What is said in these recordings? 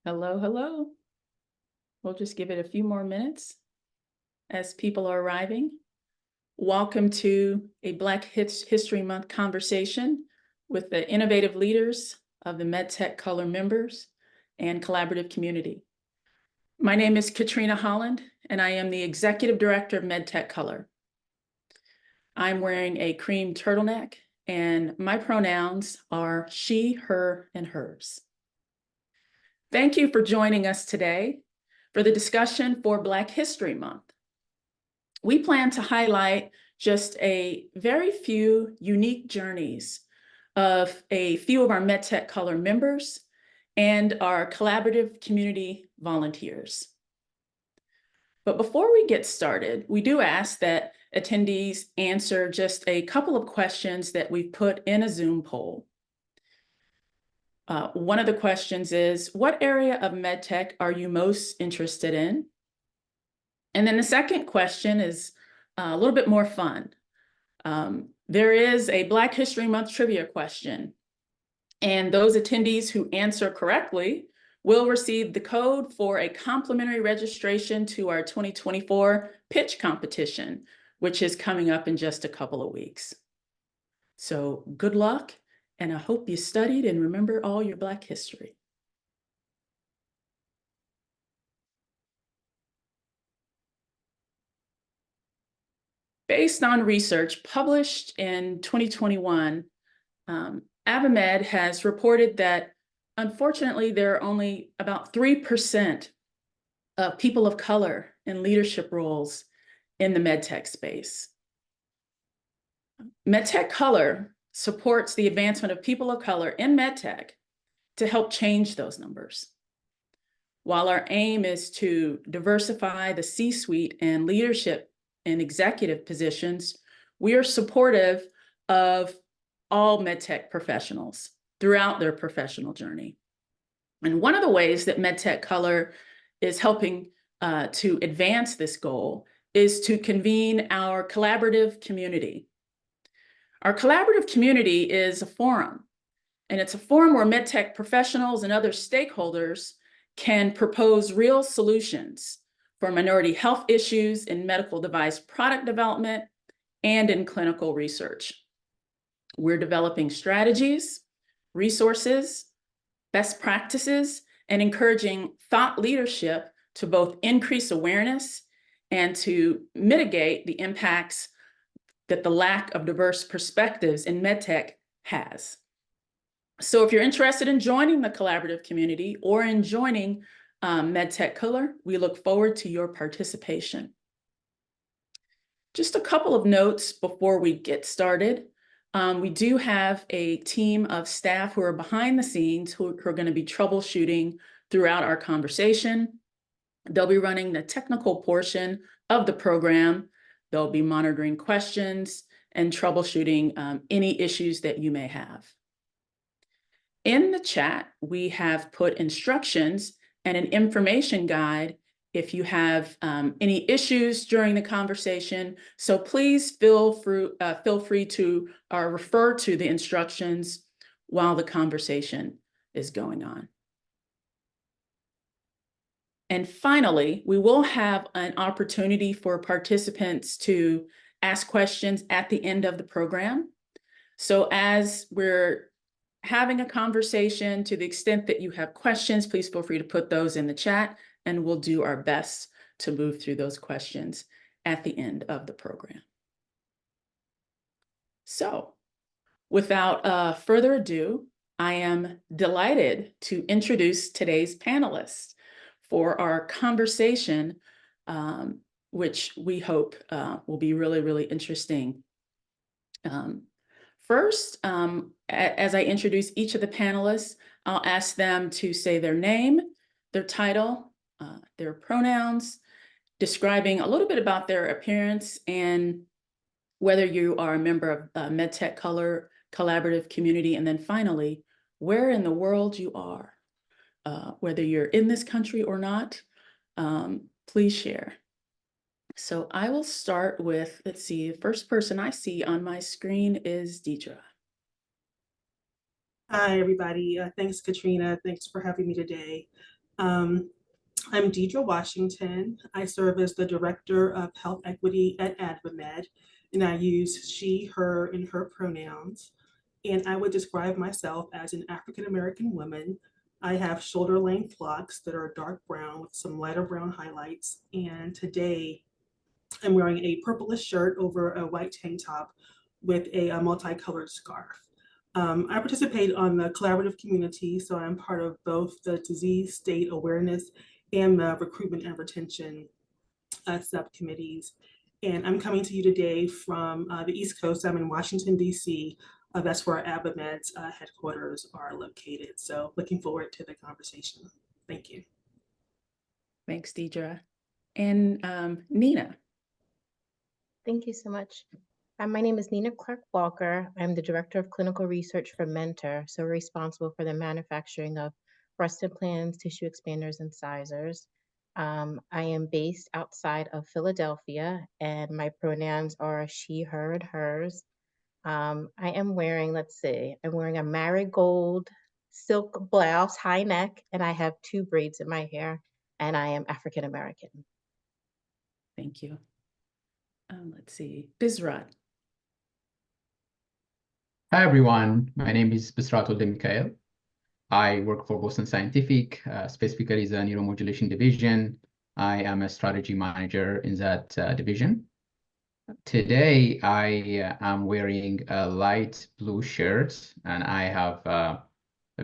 Hello, hello. We'll just give it a few more minutes as people are arriving. Welcome to a Black History Month conversation with the innovative leaders of the MedTech Color members and collaborative community. My name is Katrina Holland, and I am the Executive Director of MedTech Color. I'm wearing a cream turtleneck, and my pronouns are she, her, and hers. Thank you for joining us today for the discussion for Black History Month. We plan to highlight just a very few unique journeys of a few of our MedTech Color members and our collaborative community volunteers. But before we get started, we do ask that attendees answer just a couple of questions that we've put in a Zoom poll. One of the questions is, what area of MedTech are you most interested in? And then the second question is a little bit more fun. There is a Black History Month trivia question, and those attendees who answer correctly will receive the code for a complimentary registration to our 2024 pitch competition, which is coming up in just a couple of weeks. So good luck. And I hope you studied and remember all your Black history. Based on research published in 2021, AdvaMed has reported that, unfortunately, there are only about 3% of people of color in leadership roles in the MedTech space. MedTech Color supports the advancement of people of color in MedTech to help change those numbers. While our aim is to diversify the C-suite and leadership and executive positions, we are supportive of all MedTech professionals throughout their professional journey. And one of the ways that MedTech Color is helping to advance this goal is to convene our collaborative community. Our collaborative community is a forum, and it's a forum where MedTech professionals and other stakeholders can propose real solutions for minority health issues in medical device product development and in clinical research. We're developing strategies, resources, best practices, and encouraging thought leadership to both increase awareness and to mitigate the impacts that the lack of diverse perspectives in MedTech has. So if you're interested in joining the collaborative community or in joining MedTech Color, we look forward to your participation. Just a couple of notes before we get started. We do have a team of staff who are behind the scenes who are going to be troubleshooting throughout our conversation. They'll be running the technical portion of the program. They'll be monitoring questions and troubleshooting any issues that you may have. In the chat, we have put instructions and an information guide if you have any issues during the conversation. So please feel free to refer to the instructions while the conversation is going on. And finally, we will have an opportunity for participants to ask questions at the end of the program. So as we're having a conversation, to the extent that you have questions, please feel free to put those in the chat, and we'll do our best to move through those questions at the end of the program. So without further ado, I am delighted to introduce today's panelists for our conversation, which we hope will be really, really interesting. First, as I introduce each of the panelists, I'll ask them to say their name, their title, their pronouns, describing a little bit about their appearance and whether you are a member of MedTech Color collaborative community, and then finally, where in the world you are. Whether you're in this country or not, please share. So I will start with, let's see, the first person I see on my screen is Deidre. Hi, everybody. Thanks, Katrina. Thanks for having me today. I'm Deidre Washington. I serve as the Director of Health Equity at AdvaMed, and I use she, her, and her pronouns. And I would describe myself as an African American woman. I have shoulder length locks that are dark brown with some lighter brown highlights. And today I'm wearing a purplish shirt over a white tank top with a multicolored scarf. I participate on the collaborative community, so I'm part of both the disease state awareness and the recruitment and retention subcommittees. And I'm coming to you today from the East Coast. I'm in Washington, D.C. That's where AdvaMed's headquarters are located. So looking forward to the conversation. Thank you. Thanks, Deidre. And Nina. Thank you so much. My name is Nina Clarke-Walker. I'm the Director of Clinical Research for Mentor, so we're responsible for the manufacturing of breast implants, tissue expanders, and incisors. I am based outside of Philadelphia, and my pronouns are she, her, and hers. I am wearing, let's see, I'm wearing a marigold silk blouse, high neck, and I have 2 braids in my hair, and I am African American. Thank you. Let's see, Bisrat. Hi, everyone. My name is Bisrat Woldemichael. I work for Boston Scientific, specifically the Neuromodulation division. I am a strategy manager in that division. Today, I am wearing a light blue shirt, and I have a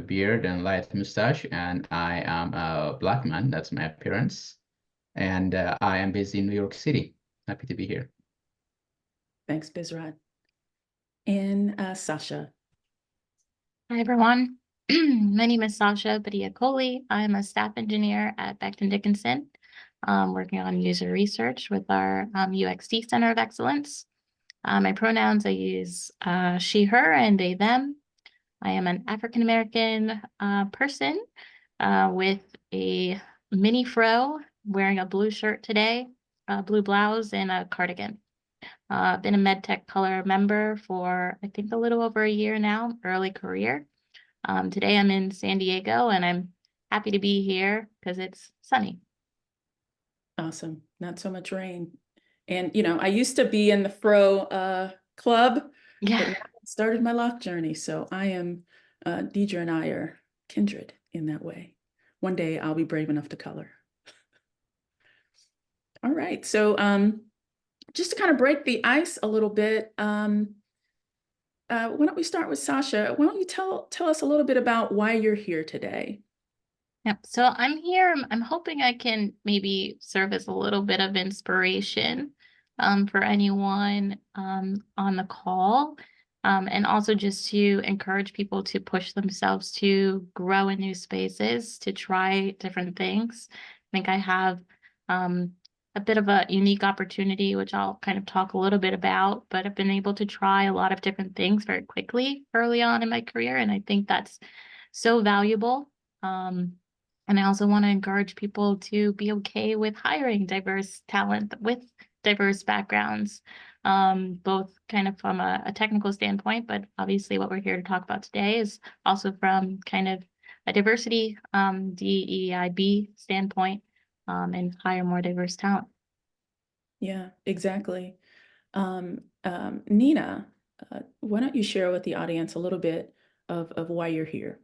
beard and light mustache, and I am a Black man. That's my appearance. And I am based in New York City. Happy to be here. Thanks, Bisrat. And Sasha. Hi, everyone. My name is Sasha Padilla-Coley. I'm a staff engineer at Becton Dickinson, working on user research with our UXD Center of Excellence. My pronouns, I use she, her, and they, them. I am an African-American person with a mini fro, wearing a blue shirt today, a blue blouse, and a cardigan. I've been a MedTech color member for, I think, a little over a year now, early career. Today I'm in San Diego, and I'm happy to be here because it's sunny. Awesome. Not so much rain. And, you know, I used to be in the fro club, Yeah. but now I started my lock journey. So I am, Deidre and I are kindred in that way. One day I'll be brave enough to color. All right. So just to kind of break the ice a little bit, why don't we start with Sasha? Why don't you tell us a little bit about why you're here today? Yep. So I'm here. I'm hoping I can maybe serve as a little bit of inspiration for anyone on the call, and also just to encourage people to push themselves to grow in new spaces, to try different things. I think I have a bit of a unique opportunity, which I'll kind of talk a little bit about, but I've been able to try a lot of different things very quickly early on in my career, and I think that's so valuable. And I also want to encourage people to be okay with hiring diverse talent with diverse backgrounds, both kind of from a technical standpoint, but obviously what we're here to talk about today is also from kind of a diversity, DEIB standpoint, and hire more diverse talent. Yeah, exactly. Nina, why don't you share with the audience a little bit of why you're here?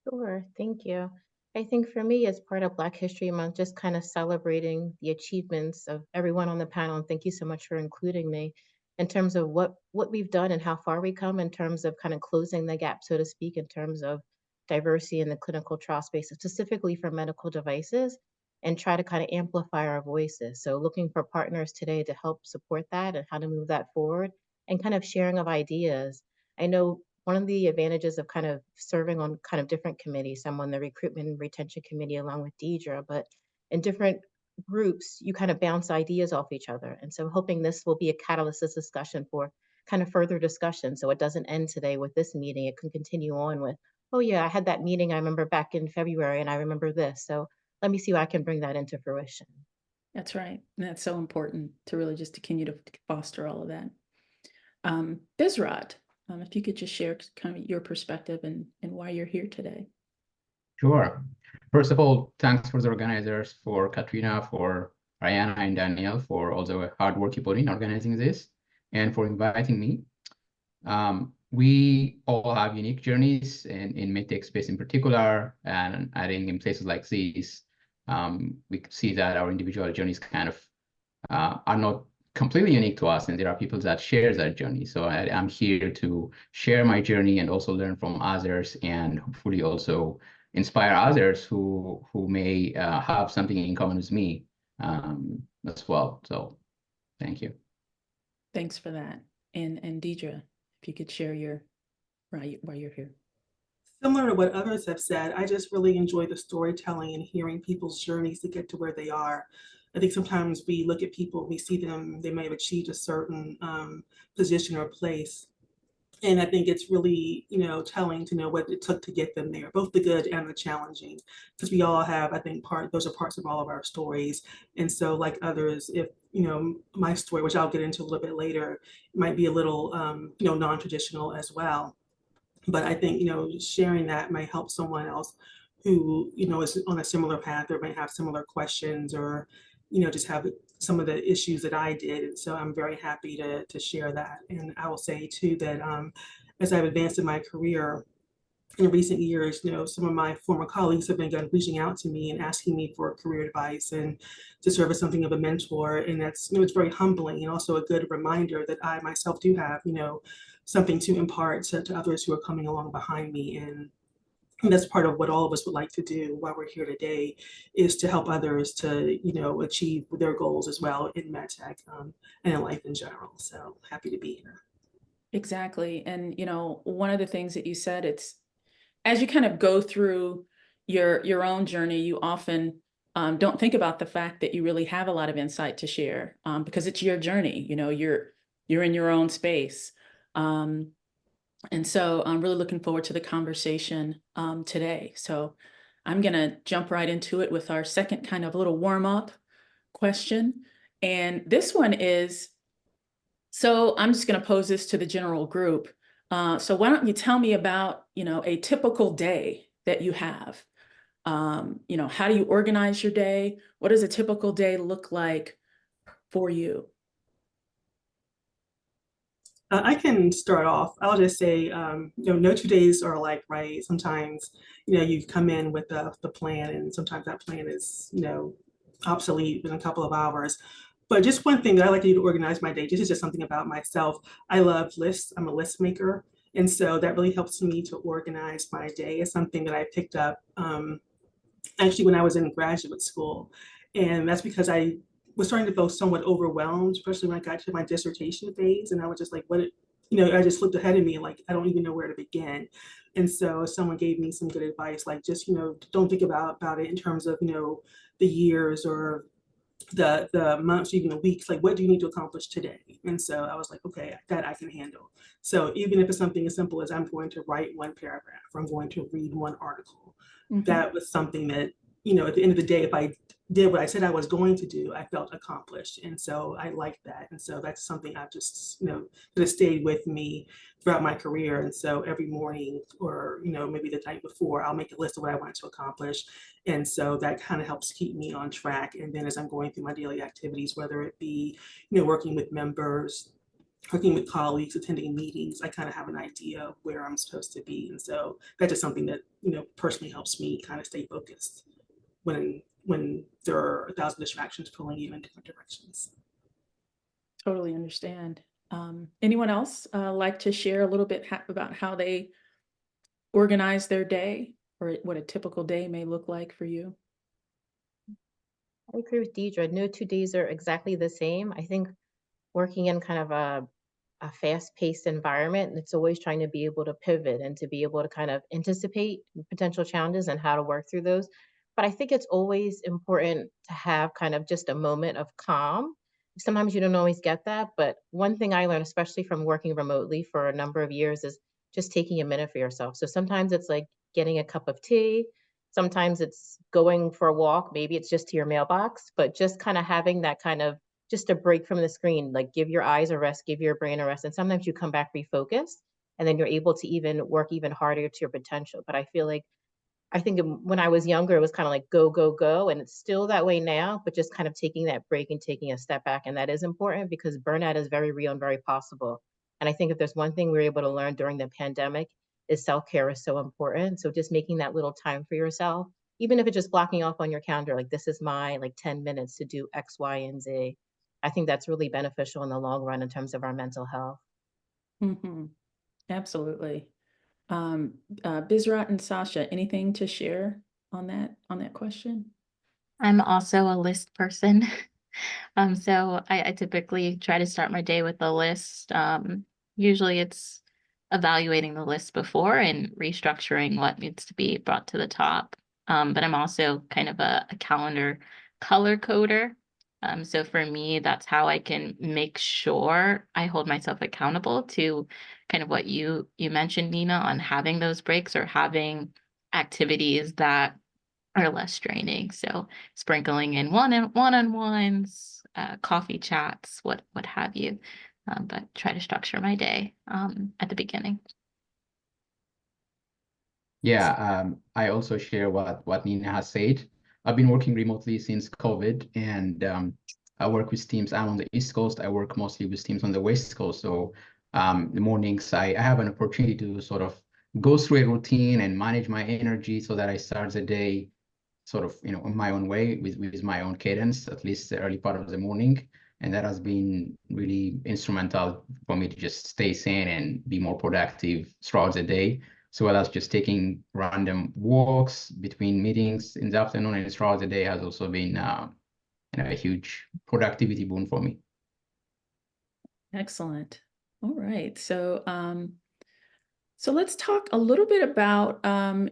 Sure, thank you. I think for me, as part of Black History Month, just kind of celebrating the achievements of everyone on the panel, and thank you so much for including me in terms of what we've done and how far we come in terms of kind of closing the gap, so to speak, in terms of diversity in the clinical trial space, specifically for medical devices, and try to kind of amplify our voices. So looking for partners today to help support that and how to move that forward, and kind of sharing of ideas. I know one of the advantages of kind of serving on kind of different committees, I'm on the recruitment and retention committee along with Deidre, but in different groups, you kind of bounce ideas off each other. And so hoping this will be a catalyst, this discussion, for kind of further discussion. So it doesn't end today with this meeting. It can continue on with, oh yeah, I had that meeting I remember back in February and I remember this. So let me see how I can bring that into fruition. That's right. And that's so important to really just continue to foster all of that. Bisrat, if you could just share kind of your perspective and why you're here today. Sure. First of all, thanks for the organizers, for Katrina, for Ariana and Danielle, for all the hard work you put in organizing this, and for inviting me. We all have unique journeys in MedTech space in particular, and I think in places like these, we see that our individual journeys kind of are not completely unique to us, and there are people that share that journey. So I'm here to share my journey and also learn from others, and hopefully also inspire others who may have something in common with me as well. So thank you. Thanks for that. And Deidre, if you could share your, while you're here. Similar to what others have said, I just really enjoy the storytelling and hearing people's journeys to get to where they are. I think sometimes we look at people, we see them, they may have achieved a certain position or place. And I think it's really, telling to know what it took to get them there, both the good and the challenging, because we all have, I think, those are parts of all of our stories. And so like others, if, my story, which I'll get into a little bit later, might be a little, non-traditional as well. But I think, sharing that might help someone else who, is on a similar path or might have similar questions or, just have some of the issues that I did. And so I'm very happy to share that. And I will say too, that as I've advanced in my career in recent years, some of my former colleagues have been reaching out to me and asking me for career advice and to serve as something of a mentor. And that's, it's very humbling and also a good reminder that I myself do have, something to impart to others who are coming along behind me. And that's part of what all of us would like to do while we're here today, is to help others to, achieve their goals as well in MedTech and in life in general. So happy to be here. Exactly. And, one of the things that you said, it's as you kind of go through your own journey, you often don't think about the fact that you really have a lot of insight to share because it's your journey. You're in your own space. And so I'm really looking forward to the conversation today. So I'm going to jump right into it with our second kind of little warm-up question. And this one is, so I'm just going to pose this to the general group. So why don't you tell me about, a typical day that you have? How do you organize your day? What does a typical day look like for you? I can start off. I'll just say, no 2 days are alike, right? Sometimes, you come in with the plan and sometimes that plan is, obsolete within a couple of hours. But just one thing that I like to do to organize my day, this is just something about myself. I love lists. I'm a list maker. And so that really helps me to organize my day. It's something that I picked up actually when I was in graduate school. And that's because I was starting to feel somewhat overwhelmed, especially when I got to my dissertation phase. And I was just like, I just looked ahead of me, like, I don't even know where to begin. And so someone gave me some good advice, like just, don't think about it in terms of, the years or the months, even the weeks, like what do you need to accomplish today? And so I was like, okay, that I can handle. So even if it's something as simple as I'm going to write one paragraph or I'm going to read one article, that was something that, at the end of the day, if I did what I said I was going to do, I felt accomplished. And so I like that. And so that's something I've just, that has stayed with me throughout my career. And so every morning or, maybe the night before, I'll make a list of what I want to accomplish. And so that kind of helps keep me on track. And then as I'm going through my daily activities, whether it be, working with members, working with colleagues, attending meetings, I kind of have an idea of where I'm supposed to be. And so that's just something that, personally helps me kind of stay focused when there are 1,000 distractions pulling you in different directions. Totally understand. Anyone else like to share a little bit about how they organize their day or what a typical day may look like for you? I agree with Deidre. No 2 days are exactly the same. I think working in kind of a fast-paced environment, it's always trying to be able to pivot and to be able to kind of anticipate potential challenges and how to work through those. But I think it's always important to have kind of just a moment of calm. Sometimes you don't always get that, but one thing I learned, especially from working remotely for a number of years, is just taking a minute for yourself. So sometimes it's like getting a cup of tea. Sometimes it's going for a walk. Maybe it's just to your mailbox, but just kind of having that kind of just a break from the screen, like give your eyes a rest, give your brain a rest. And sometimes you come back refocused and then you're able to even work even harder to your potential. But I feel like I think when I was younger, it was kind of like go, go, go. And it's still that way now, but just kind of taking that break and taking a step back. And that is important because burnout is very real and very possible. And I think if there's one thing we were able to learn during the pandemic is self-care is so important. So just making that little time for yourself, even if it's just blocking off on your calendar, like this is my like 10 minutes to do X, Y, and Z. I think that's really beneficial in the long run in terms of our mental health. Mm-hmm. Absolutely. Bisrat and Sasha, anything to share on that question? I'm also a list person. So I typically try to start my day with a list. Usually it's evaluating the list before and restructuring what needs to be brought to the top. But I'm also kind of a calendar color coder. So for me, that's how I can make sure I hold myself accountable to kind of what you mentioned, Nina, on having those breaks or having activities that are less draining. So sprinkling in one-on-ones, coffee chats, what have you. But try to structure my day at the beginning. Yeah, I also share what Nina has said. I've been working remotely since COVID, and I work with teams. I'm on the East Coast. I work mostly with teams on the West Coast. So the mornings, I have an opportunity to sort of go through a routine and manage my energy so that I start the day sort of, in my own way with my own cadence, at least the early part of the morning. And that has been really instrumental for me to just stay sane and be more productive throughout the day, as well as just taking random walks between meetings in the afternoon and throughout the day has also been a huge productivity boon for me. Excellent. All right. So let's talk a little bit about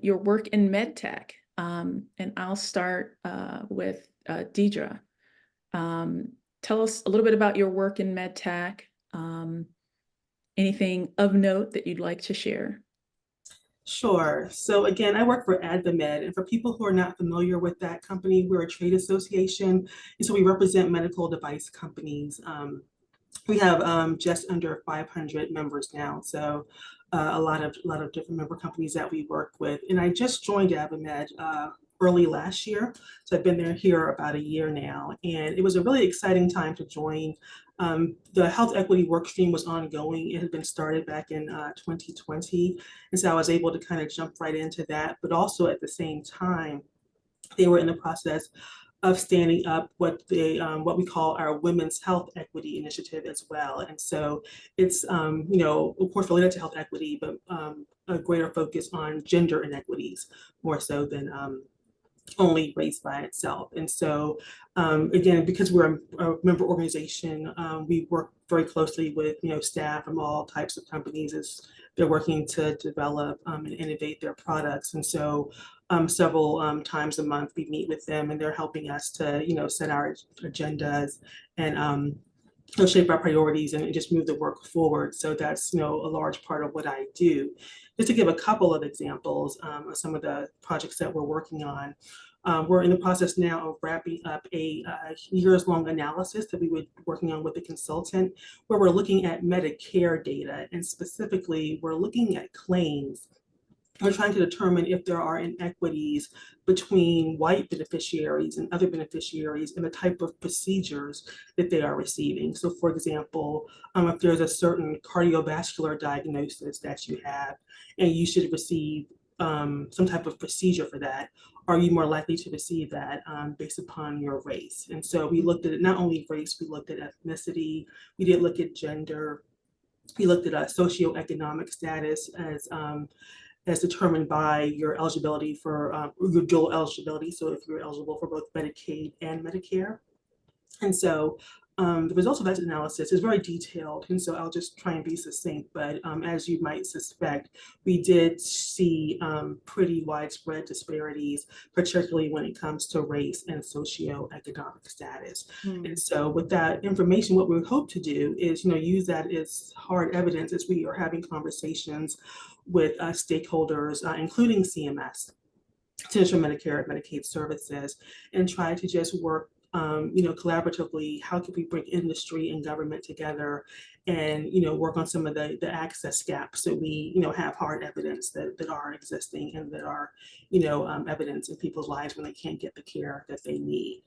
your work in MedTech. And I'll start with Deidre. Tell us a little bit about your work in MedTech. Anything of note that you'd like to share? Sure. So again, I work for AdvaMed, and for people who are not familiar with that company, we're a trade association, and so we represent medical device companies. We have just under 500 members now, so a lot of different member companies that we work with. And I just joined AdvaMed early last year, so I've been here about a year now, and it was a really exciting time to join. The health equity work stream was ongoing. It had been started back in 2020, and so I was able to kind of jump right into that. But also at the same time, they were in the process of standing up what we call our Women's Health Equity Initiative as well. And so it's of course related to health equity, but a greater focus on gender inequities more so than only race by itself. And so again, because we're a member organization, we work very closely with staff from all types of companies as they're working to develop and innovate their products. And so several times a month we meet with them, and they're helping us to set our agendas and shape our priorities and just move the work forward. So that's a large part of what I do. Just to give a couple of examples of some of the projects that we're working on. We're in the process now of wrapping up a years-long analysis that we were working on with a consultant, where we're looking at Medicare data, and specifically we're looking at claims. We're trying to determine if there are inequities between white beneficiaries and other beneficiaries and the type of procedures that they are receiving. So for example, if there's a certain cardiovascular diagnosis that you have and you should receive some type of procedure for that, are you more likely to receive that based upon your race? And so we looked at it, not only race, we looked at ethnicity, we did look at gender, we looked at socioeconomic status as determined by your eligibility for your dual eligibility. So if you're eligible for both Medicaid and Medicare. And so the results of that analysis is very detailed. And so I'll just try and be succinct, but as you might suspect, we did see pretty widespread disparities, particularly when it comes to race and socioeconomic status. And so with that information, what we hope to do is, use that as hard evidence as we are having conversations with stakeholders, including CMS, Centers for Medicare and Medicaid Services, and try to just work collaboratively. How can we bring industry and government together and, work on some of the access gaps so we, have hard evidence that are existing and that are, evidence in people's lives when they can't get the care that they need.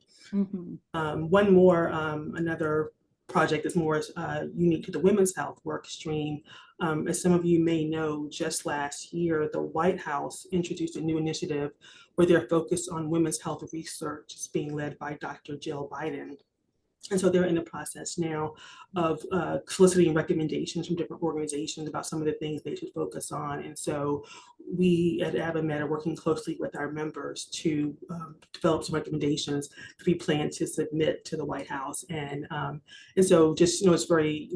One more, another project that's more unique to the women's health work stream. As some of you may know, just last year, the White House introduced a new initiative where they're focused on women's health research. It's being led by Dr. Jill Biden. And so they're in the process now of soliciting recommendations from different organizations about some of the things they should focus on. And so we at AdvaMed are working closely with our members to develop some recommendations that we plan to submit to the White House. And so just, it's very,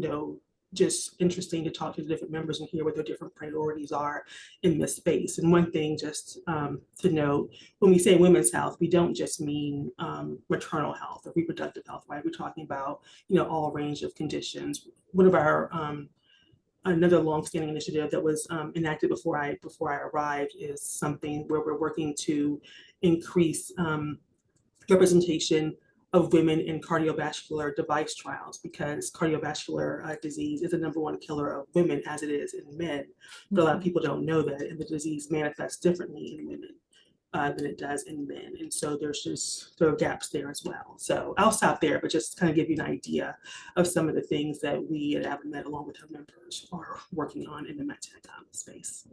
just interesting to talk to the different members and hear what their different priorities are in this space. And one thing just to note, when we say women's health, we don't just mean maternal health or reproductive health, right? We're talking about, all range of conditions. One of our another longstanding initiative that was enacted before I arrived is something where we're working to increase representation of women in cardiovascular device trials, because cardiovascular disease is the #1 killer of women as it is in men. But a lot of people don't know that, and the disease manifests differently in women than it does in men. And so there are gaps there as well. So I'll stop there, but just kind of give you an idea of some of the things that we at AdvaMed, along with our members, are working on in the MedTech space.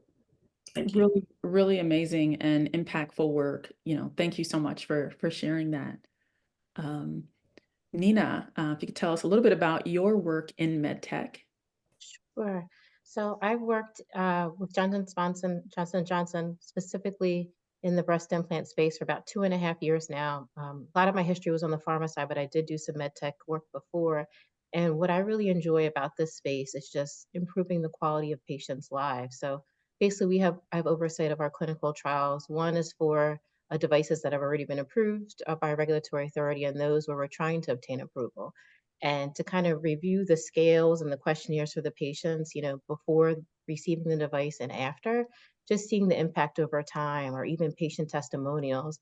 Thank you. Really, really amazing and impactful work. Thank you so much for sharing that. Nina, if you could tell us a little bit about your work in MedTech. Sure. So I've worked with Johnson & Johnson, specifically in the breast implant space for about 2.5 years now. A lot of my history was on the pharma side, but I did do some MedTech work before. And what I really enjoy about this space is just improving the quality of patients' lives. So basically, I have oversight of our clinical trials. One is for devices that have already been approved by a regulatory authority, and those where we're trying to obtain approval. And to kind of review the scales and the questionnaires for the patients, before receiving the device and after, just seeing the impact over time, or even patient testimonials.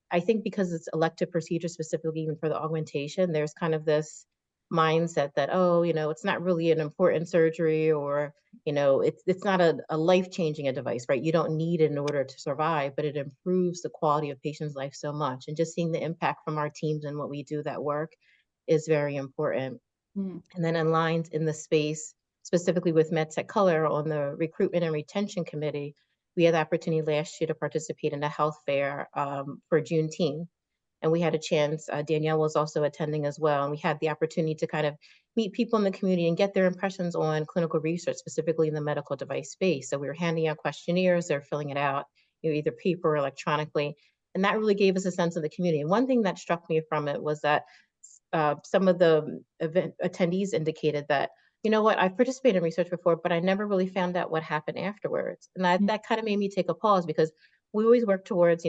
I think because it's elective procedure, specifically even for the augmentation, there's kind of this mindset that, oh, it's not really an important surgery, or, it's not a life-changing device, right? You don't need it in order to survive, but it improves the quality of patients' life so much. And just seeing the impact from our teams and what we do that work is very important. And then in lines in the space, specifically with MedTech Color on the recruitment and retention committee, we had the opportunity last year to participate in a health fair for Juneteenth. And we had a chance, Danielle was also attending as well. And we had the opportunity to kind of meet people in the community and get their impressions on clinical research, specifically in the medical device space. So we were handing out questionnaires, they're filling it out, either paper or electronically. And that really gave us a sense of the community. And one thing that struck me from it was that some of the event attendees indicated that, I've participated in research before, but I never really found out what happened afterwards. And that kind of made me take a pause, because we always work towards,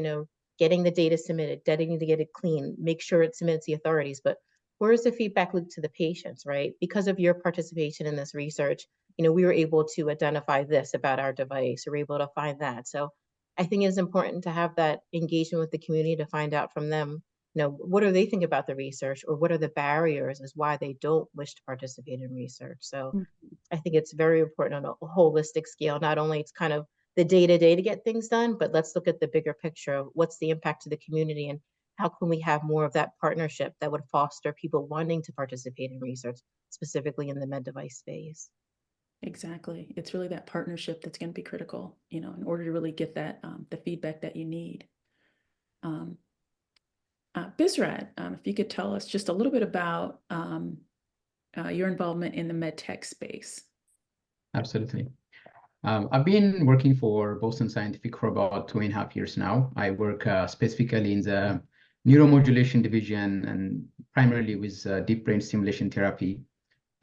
getting the data submitted, getting to get it clean, make sure it's submitted to the authorities. But where's the feedback loop to the patients, right? Because of your participation in this research, we were able to identify this about our device, or able to find that. So I think it's important to have that engagement with the community to find out from them, what do they think about the research, or what are the barriers as why they don't wish to participate in research. So I think it's very important on a holistic scale. Not only it's kind of the day-to-day to get things done, but let's look at the bigger picture of what's the impact to the community, and how can we have more of that partnership that would foster people wanting to participate in research, specifically in the med device space. Exactly. It's really that partnership that's going to be critical, in order to really get that the feedback that you need. Bisrat, if you could tell us just a little bit about your involvement in the MedTech space. Absolutely. I've been working for Boston Scientific for about 2.5 years now. I work specifically in the neuromodulation division, and primarily with deep brain stimulation therapy.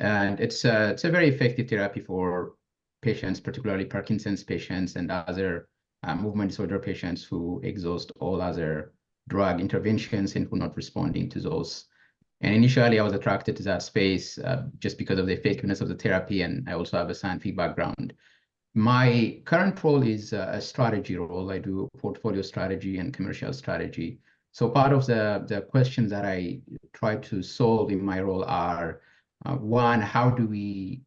And it's a very effective therapy for patients, particularly Parkinson's patients and other movement disorder patients who exhaust all other drug interventions and who are not responding to those. And initially, I was attracted to that space just because of the effectiveness of the therapy, and I also have a scientific background. My current role is a strategy role. I do portfolio strategy and commercial strategy. So part of the questions that I try to solve in my role are One, how do we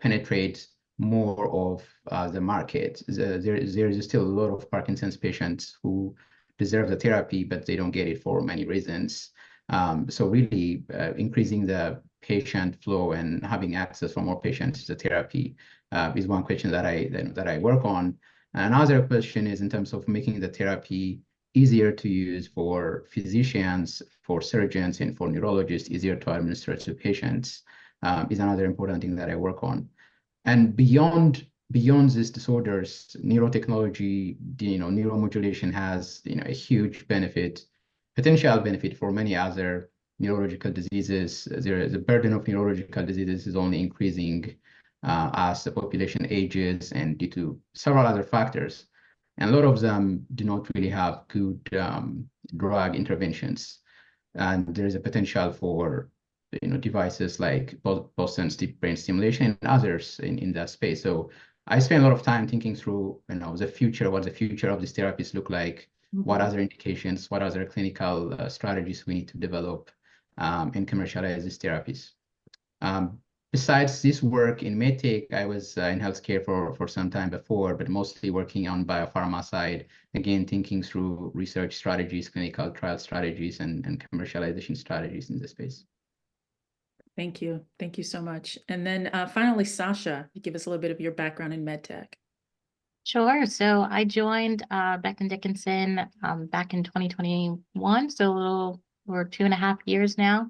penetrate more of the market? There's still a lot of Parkinson's patients who deserve the therapy, but they don't get it for many reasons. So really increasing the patient flow and having access for more patients to therapy is one question that I work on. Another question is in terms of making the therapy easier to use for physicians, for surgeons, and for neurologists, easier to administer to patients is another important thing that I work on. And beyond these disorders, neurotechnology, neuromodulation has a huge potential benefit for many other neurological diseases. The burden of neurological diseases is only increasing as the population ages and due to several other factors. And a lot of them do not really have good drug interventions. And there is a potential for devices like pulse-sensitive brain stimulation and others in that space. So I spend a lot of time thinking through the future, what the future of these therapies look like, what other indications, what other clinical strategies we need to develop and commercialize these therapies. Besides this work in MedTech, I was in healthcare for some time before, but mostly working on biopharma side, again, thinking through research strategies, clinical trial strategies, and commercialization strategies in this space. Thank you. Thank you so much. And then finally, Sasha, give us a little bit of your background in MedTech. Sure. So I joined Becton Dickinson back in 2021, so a little over 2.5 years now,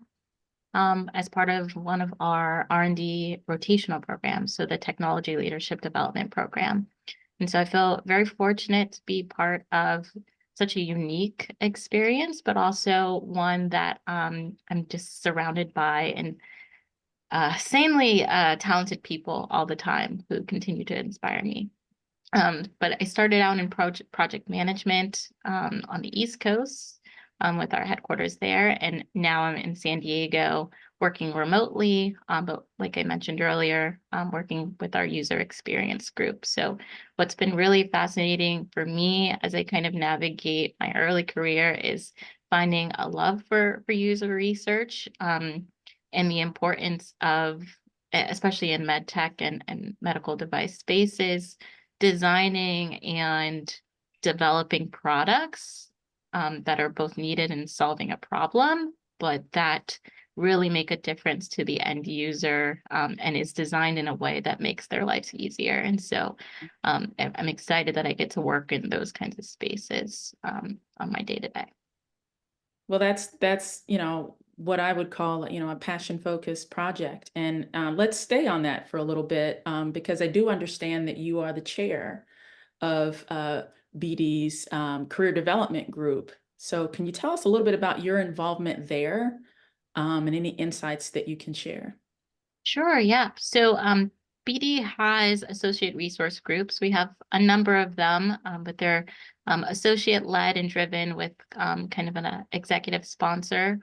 as part of one of our R&D rotational programs, so the Technology Leadership Development Program. And so I feel very fortunate to be part of such a unique experience, but also one that I'm just surrounded by and sanely talented people all the time who continue to inspire me. But I started out in project management on the East Coast with our headquarters there. And now I'm in San Diego working remotely. But like I mentioned earlier, working with our user experience group. So what's been really fascinating for me as I kind of navigate my early career is finding a love for user research and the importance of, especially in MedTech and medical device spaces, designing and developing products that are both needed in solving a problem, but that really make a difference to the end user and is designed in a way that makes their lives easier. And so I'm excited that I get to work in those kinds of spaces on my day-to-day. Well, that's what I would call a passion-focused project. And let's stay on that for a little bit because I do understand that you are the chair of BD's career development group. So can you tell us a little bit about your involvement there and any insights that you can share? Sure, yeah. So BD has associate resource groups. We have a number of them, but they're associate-led and driven with kind of an executive sponsor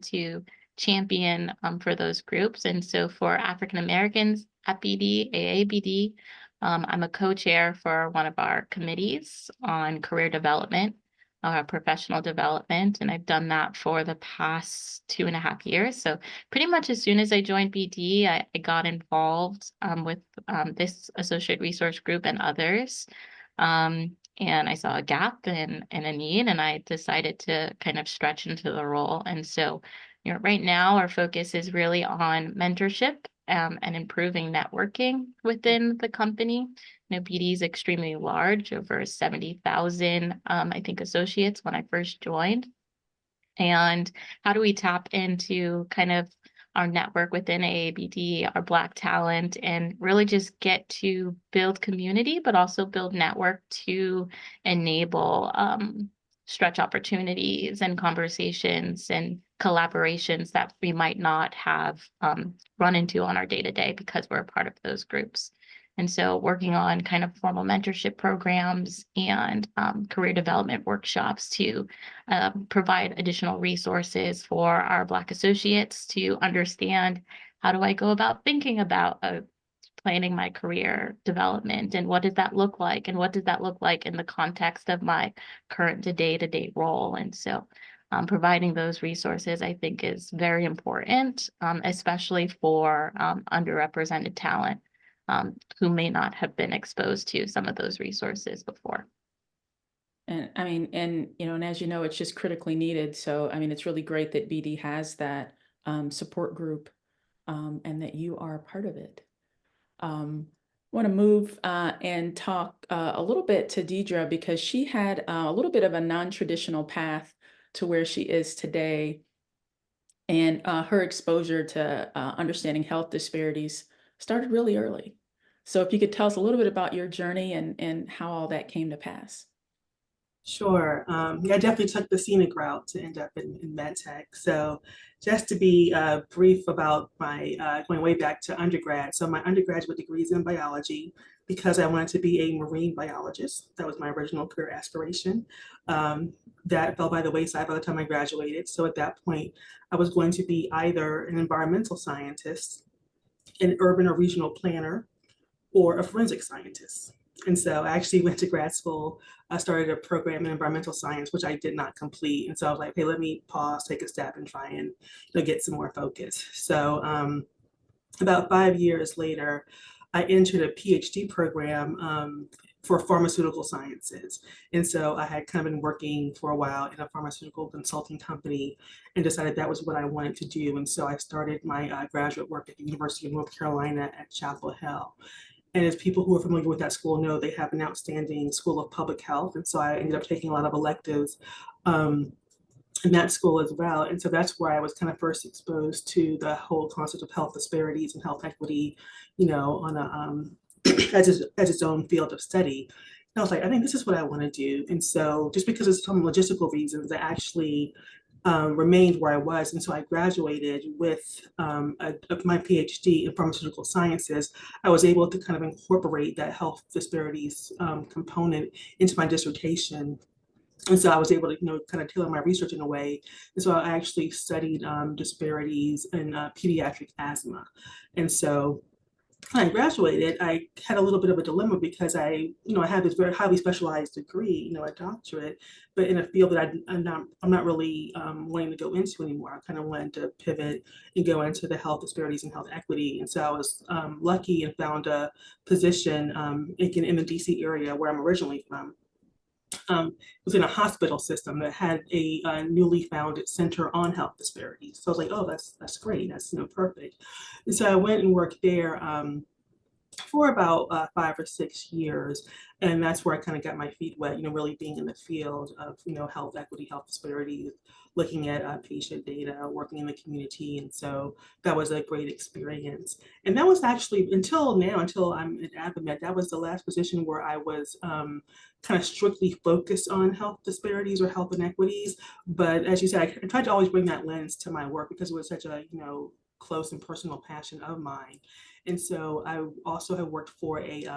to champion for those groups. And so for African Americans at BD, AABD, I'm a co-chair for one of our committees on career development, professional development, and I've done that for the past 2.5 years. So pretty much as soon as I joined BD, I got involved with this associate resource group and others. And I saw a gap and a need, and I decided to kind of stretch into the role. And so, right now our focus is really on mentorship and improving networking within the company. BD is extremely large, over 70,000, I think, associates when I first joined. And how do we tap into kind of our network within AABD, our Black talent, and really just get to build community, but also build network to enable stretch opportunities and conversations and collaborations that we might not have run into on our day-to-day because we're a part of those groups. And so working on kind of formal mentorship programs and career development workshops to provide additional resources for our Black associates to understand how do I go about thinking about a planning my career development, and what does that look like, and what does that look like in the context of my current day-to-day role. And so providing those resources, I think, is very important, especially for underrepresented talent who may not have been exposed to some of those resources before. And I mean, and as you know, it's just critically needed. So I mean, it's really great that BD has that support group, and that you are part of it. Want to move and talk a little bit to Deidre, because she had a little bit of a non-traditional path to where she is today, and her exposure to understanding health disparities started really early. So if you could tell us a little bit about your journey and how all that came to pass. Sure. Yeah, I definitely took the scenic route to end up in MedTech. So just to be brief about my going way back to undergrad. So my undergraduate degree is in biology because I wanted to be a marine biologist. That was my original career aspiration. That fell by the wayside by the time I graduated. So at that point, I was going to be either an environmental scientist, an urban or regional planner, or a forensic scientist. And so I actually went to grad school. I started a program in environmental science, which I did not complete. And so I was like, hey, let me pause, take a step, and try and get some more focus. So about 5 years later, I entered a PhD program for pharmaceutical sciences. And so I had kind of been working for a while in a pharmaceutical consulting company and decided that was what I wanted to do. And so I started my graduate work at the University of North Carolina at Chapel Hill. And as people who are familiar with that school know, they have an outstanding school of public health. And so I ended up taking a lot of electives in that school as well. And so that's where I was kind of first exposed to the whole concept of health disparities and health equity, on a as its own field of study. And I was like, I think this is what I want to do. And so just because of some logistical reasons, I actually remained where I was. And so I graduated with my PhD in pharmaceutical sciences. I was able to kind of incorporate that health disparities component into my dissertation. And so I was able to, kind of tailor my research in a way. And so I actually studied disparities in pediatric asthma. And so when I graduated, I had a little bit of a dilemma because I have this very highly specialized degree, a doctorate, but in a field that I'm not really wanting to go into anymore. I kind of wanted to pivot and go into the health disparities and health equity. And so I was lucky and found a position in the DC area where I'm originally from. Was in a hospital system that had a newly founded center on health disparities. So I was like, oh, that's great. That's perfect. And so I went and worked there for about 5 or 6 years. And that's where I kind of got my feet wet, really being in the field of, health equity, health disparities, looking at patient data, working in the community. And so that was a great experience. And that was actually, until I'm at AdvaMed, that was the last position where I was kind of strictly focused on health disparities or health inequities. But as you said, I tried to always bring that lens to my work because it was such a, close and personal passion of mine. And so I also have worked for a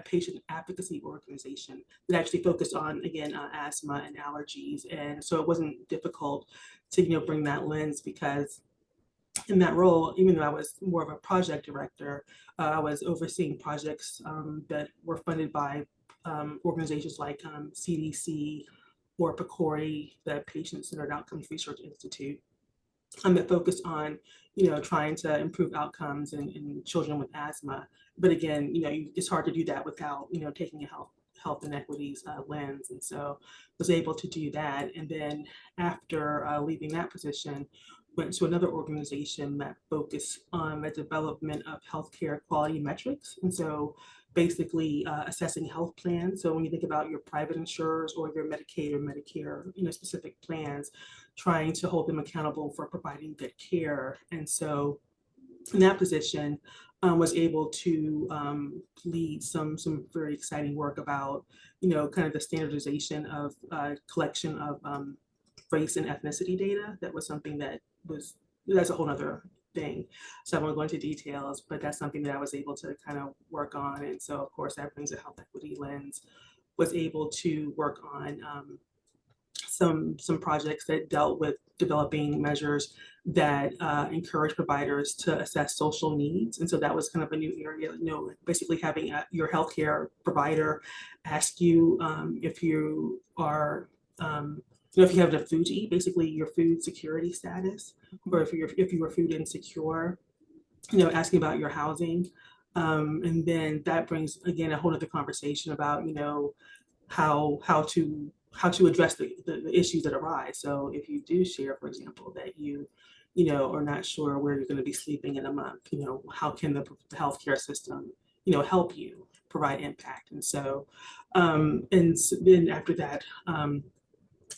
patient advocacy organization that actually focused on, again, asthma and allergies. And so it wasn't difficult to, bring that lens because in that role, even though I was more of a project director, I was overseeing projects that were funded by organizations like CDC or PCORI, the Patient-Centered Outcomes Research Institute. That focused on, trying to improve outcomes in children with asthma. But again, it's hard to do that without, taking a health inequities lens. And so I was able to do that. And then after leaving that position, went to another organization that focused on the development of healthcare quality metrics. And so basically assessing health plans. So when you think about your private insurers or your Medicaid or Medicare, specific plans, trying to hold them accountable for providing good care. And so in that position, was able to lead some very exciting work about, kind of the standardization of collection of race and ethnicity data. That was something that's a whole other thing. So I won't go into details, but that's something that I was able to kind of work on. And so of course that brings a health equity lens, was able to work on some projects that dealt with developing measures that encourage providers to assess social needs. And so that was kind of a new area, basically having your healthcare provider ask you if you are, if you have enough food to eat, basically your food security status, or if you were food insecure, asking about your housing. And then that brings, again, a whole other conversation about, how to address the issues that arise. So if you do share, for example, that you are not sure where you're going to be sleeping in a month, how can the healthcare system, help you provide impact? And so, then after that,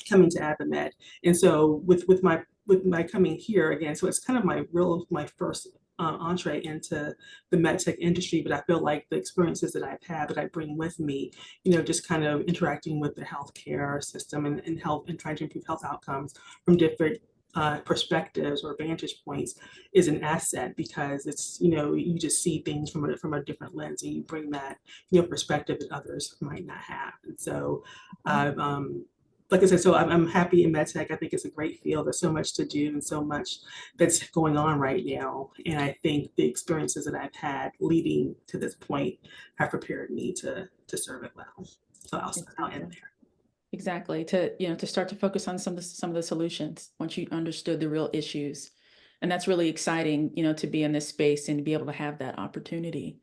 coming to AdvaMed. And so with my coming here again, so it's kind of my first entree into the MedTech industry, but I feel like the experiences that I've had that I bring with me, just kind of interacting with the healthcare system and health and trying to improve health outcomes from different perspectives or vantage points is an asset, because it's, you just see things from a different lens, and you bring that, perspective that others might not have. And so like I said, so I'm happy in MedTech. I think it's a great field. There's so much to do and so much that's going on right now. And I think the experiences that I've had leading to this point have prepared me to serve it well. So I'll end there. Exactly. To start to focus on some of the solutions once you understood the real issues. And that's really exciting, to be in this space and to be able to have that opportunity.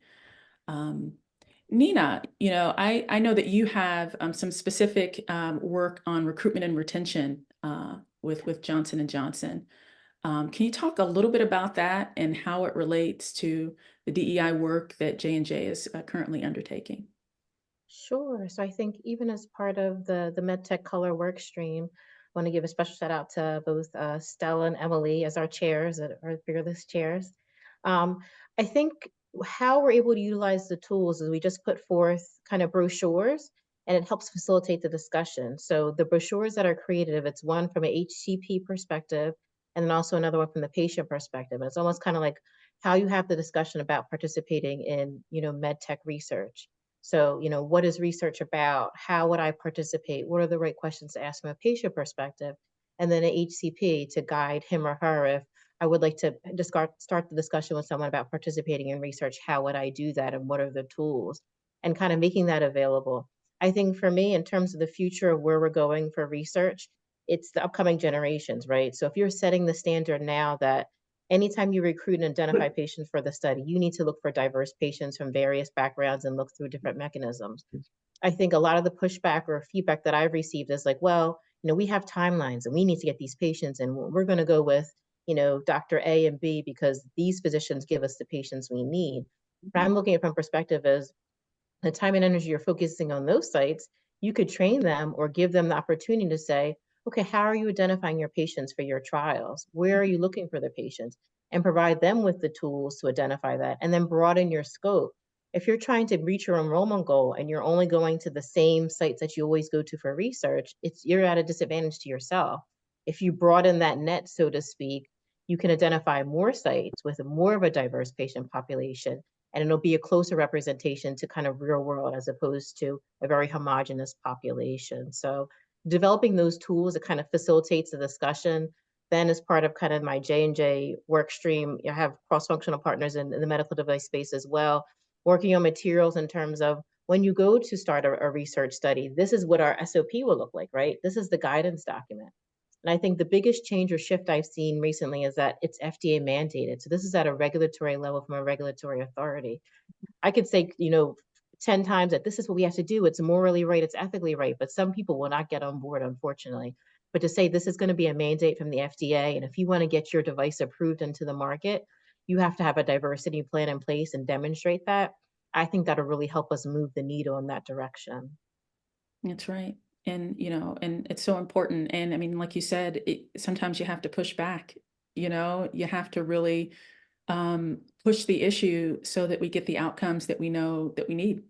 Nina, I know that you have some specific work on recruitment and retention with Johnson & Johnson. Can you talk a little bit about that and how it relates to the DEI work that J&J is currently undertaking? Sure. So I think even as part of the MedTech Color work stream, I want to give a special shout out to both Stella and Emily as our chairs, our fearless chairs. I think how we're able to utilize the tools is we just put forth kind of brochures, and it helps facilitate the discussion. So the brochures that are created, it's one from an HCP perspective, and then also another one from the patient perspective. And it's almost kind of like how you have the discussion about participating in, MedTech research. So, what is research about? How would I participate? What are the right questions to ask from a patient perspective? And then an HCP to guide him or her if I would like to start the discussion with someone about participating in research. How would I do that? And what are the tools? And kind of making that available. I think for me, in terms of the future of where we're going for research, it's the upcoming generations, right? So if you're setting the standard now that anytime you recruit and identify patients for the study, you need to look for diverse patients from various backgrounds and look through different mechanisms. I think a lot of the pushback or feedback that I've received is like, well, we have timelines and we need to get these patients, and we're going to go with, Dr. A and B because these physicians give us the patients we need. But I'm looking at it from perspective as the time and energy you're focusing on those sites, you could train them or give them the opportunity to say, okay, how are you identifying your patients for your trials? Where are you looking for the patients? And provide them with the tools to identify that, and then broaden your scope. If you're trying to reach your enrollment goal and you're only going to the same sites that you always go to for research, you're at a disadvantage to yourself. If you broaden that net, so to speak, you can identify more sites with more of a diverse patient population, and it'll be a closer representation to kind of real world as opposed to a very homogenous population. So developing those tools, it kind of facilitates the discussion. Then as part of kind of my J&J work stream, I have cross-functional partners in the medical device space as well, working on materials in terms of when you go to start a research study, this is what our SOP will look like, right? This is the guidance document. And I think the biggest change or shift I've seen recently is that it's FDA mandated. So this is at a regulatory level from a regulatory authority. I could say, 10 times that this is what we have to do. It's morally right, it's ethically right, but some people will not get on board, unfortunately. But to say this is going to be a mandate from the FDA, and if you want to get your device approved into the market, you have to have a diversity plan in place and demonstrate that. I think that'll really help us move the needle in that direction. That's right. And, and it's so important. And I mean, like you said, sometimes you have to push back, you have to really push the issue so that we get the outcomes that we know that we need.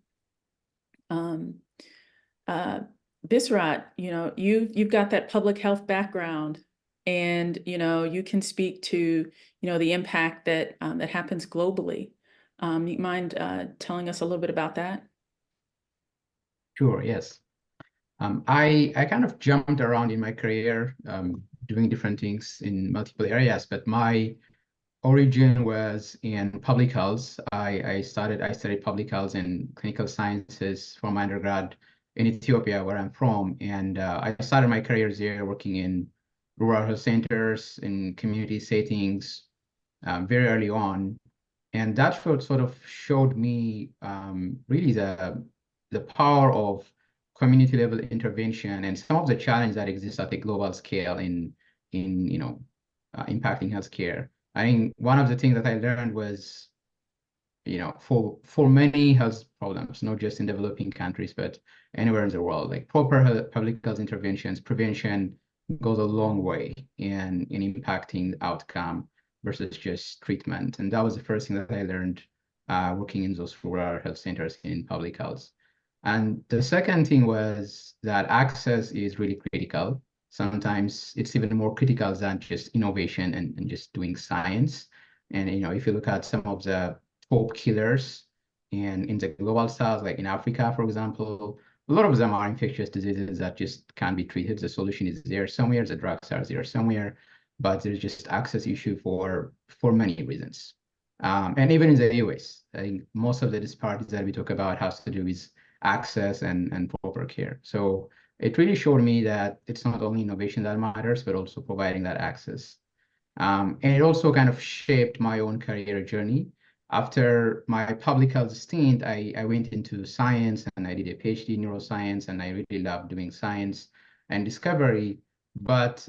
Bisrat, you've got that public health background, and, you can speak to, the impact that that happens globally. You mind telling us a little bit about that? Sure, yes. I kind of jumped around in my career, doing different things in multiple areas, but my origin was in public health. I studied public health and clinical sciences for my undergrad in Ethiopia, where I'm from, and I started my career there working in rural health centers, in community settings, very early on. And that sort of showed me really the power of community level intervention and some of the challenges that exist at a global scale in impacting healthcare. I think one of the things that I learned was, for many health problems, not just in developing countries, but anywhere in the world, like proper public health interventions, prevention goes a long way in impacting the outcome versus just treatment. And that was the first thing that I learned working in those rural health centers in public health. And the second thing was that access is really critical. Sometimes it's even more critical than just innovation and just doing science. And if you look at some of the top killers in the global south, like in Africa, for example, a lot of them are infectious diseases that just can't be treated. The solution is there somewhere, the drugs are there somewhere, but there's just access issue for many reasons. And even in the US, I think most of the disparities that we talk about has to do with access and proper care. So it really showed me that it's not only innovation that matters, but also providing that access. And it also kind of shaped my own career journey. After my public health stint, I went into science and I did a PhD in neuroscience, and I really loved doing science and discovery. But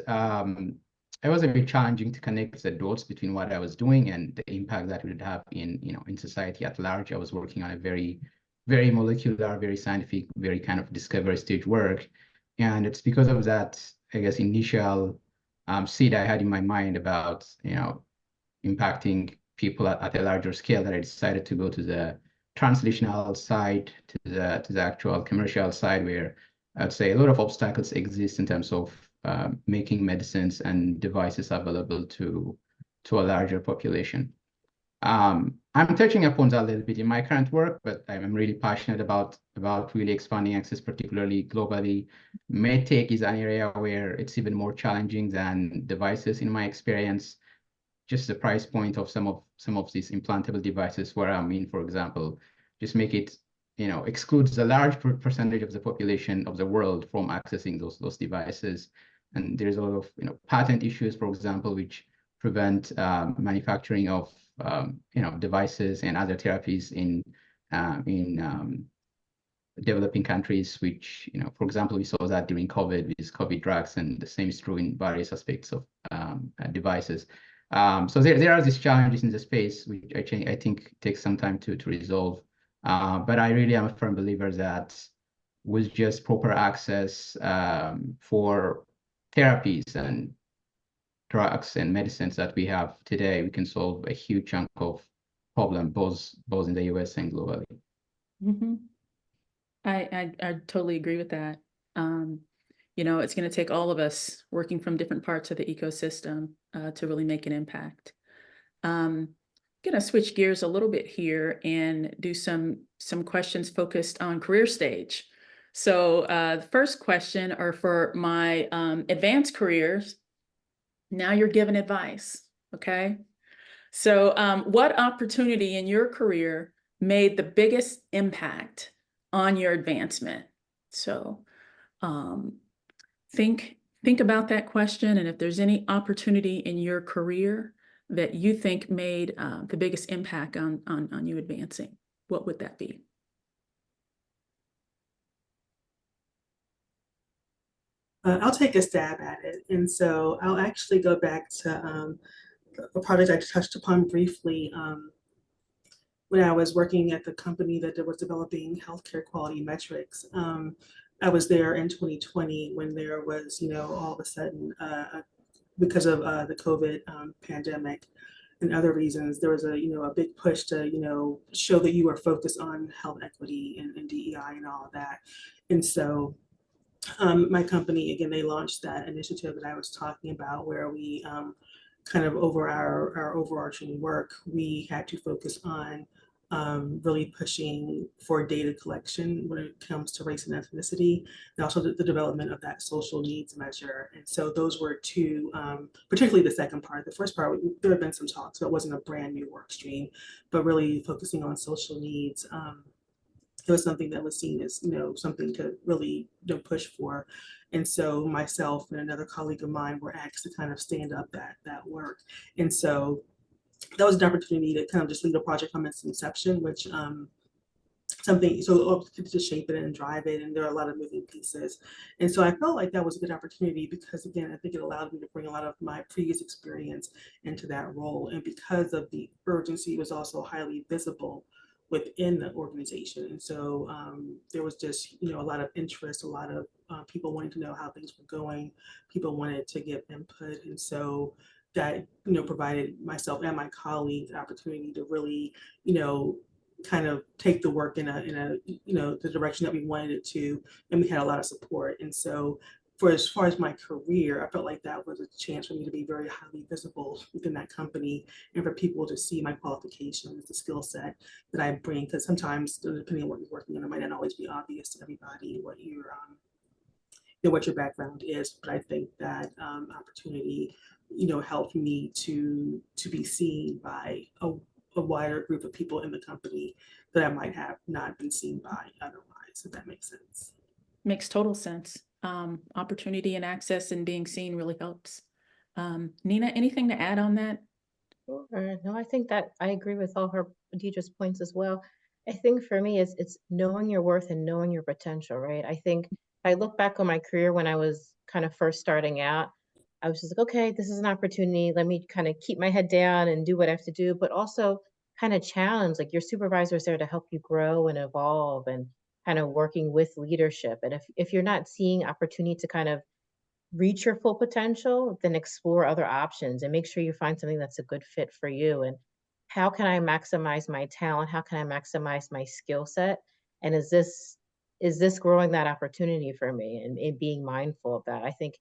it was a bit challenging to connect the dots between what I was doing and the impact that it would have in society at large. I was working on a very, very molecular, very scientific, very kind of discovery stage work. And it's because of that, I guess, initial seed I had in my mind about, impacting people at a larger scale that I decided to go to the translational side, to the actual commercial side, where I'd say a lot of obstacles exist in terms of making medicines and devices available to a larger population. I'm touching upon that a little bit in my current work, but I'm really passionate about really expanding access, particularly globally. MedTech is an area where it's even more challenging than devices in my experience. Just the price point of some of these implantable devices, where for example, just make it, excludes a large percentage of the population of the world from accessing those devices. And there's a lot of patent issues, for example, which prevent manufacturing of devices and other therapies in developing countries, which, for example, we saw that during COVID with COVID drugs, and the same is true in various aspects of devices. So there are these challenges in the space, which I think takes some time to resolve. But I really am a firm believer that with just proper access for therapies and drugs and medicines that we have today, we can solve a huge chunk of problem, both in the US and globally. Mm-hmm. I totally agree with that. It's going to take all of us working from different parts of the ecosystem to really make an impact. I'm going to switch gears a little bit here and do some questions focused on career stage. So the first question are for my advanced careers. Now you're given advice, okay? So what opportunity in your career made the biggest impact on your advancement? So think about that question, and if there's any opportunity in your career that you think made the biggest impact on you advancing, what would that be? I'll take a stab at it. And so I'll actually go back to a project I touched upon briefly when I was working at the company that was developing healthcare quality metrics. I was there in 2020 when there was, all of a sudden, because of the COVID pandemic and other reasons, there was a big push to, show that you were focused on health equity and DEI and all of that. And so my company, again, they launched that initiative that I was talking about, where we kind of over our overarching work, we had to focus on really pushing for data collection when it comes to race and ethnicity, and also the development of that social needs measure. And so those were two, particularly the second part. The first part, there have been some talks, so it wasn't a brand new work stream, but really focusing on social needs. It was something that was seen as, something to really, push for. And so myself and another colleague of mine were asked to kind of stand up that work. And so that was an opportunity to kind of just lead a project from its inception, which something so to shape it and drive it, and there are a lot of moving pieces. And so I felt like that was a good opportunity because, again, I think it allowed me to bring a lot of my previous experience into that role, and because of the urgency, it was also highly visible within the organization. And so there was just a lot of interest, a lot of people wanting to know how things were going, people wanted to give input. And so that provided myself and my colleagues the opportunity to really kind of take the work in a the direction that we wanted it to, and we had a lot of support. And so for as far as my career, I felt like that was a chance for me to be very highly visible within that company, and for people to see my qualifications, the skill set that I bring, because sometimes depending on what you're working on, it might not always be obvious to everybody what your background is. But I think that opportunity helped me to be seen by a wider group of people in the company that I might have not been seen by otherwise, if that makes sense. Makes total sense. Opportunity and access and being seen really helps. Nina, anything to add on that? Sure. No, I think that I agree with all Deidre's points as well. I think for me, it's knowing your worth and knowing your potential, right? I think if I look back on my career when I was kind of first starting out, I was just like, okay, this is an opportunity. Let me kind of keep my head down and do what I have to do, but also kind of challenge, like your supervisor is there to help you grow and evolve and kind of working with leadership. And if you're not seeing opportunity to kind of reach your full potential, then explore other options and make sure you find something that's a good fit for you. And how can I maximize my talent? How can I maximize my skill set? And is this growing that opportunity for me, and being mindful of that? I think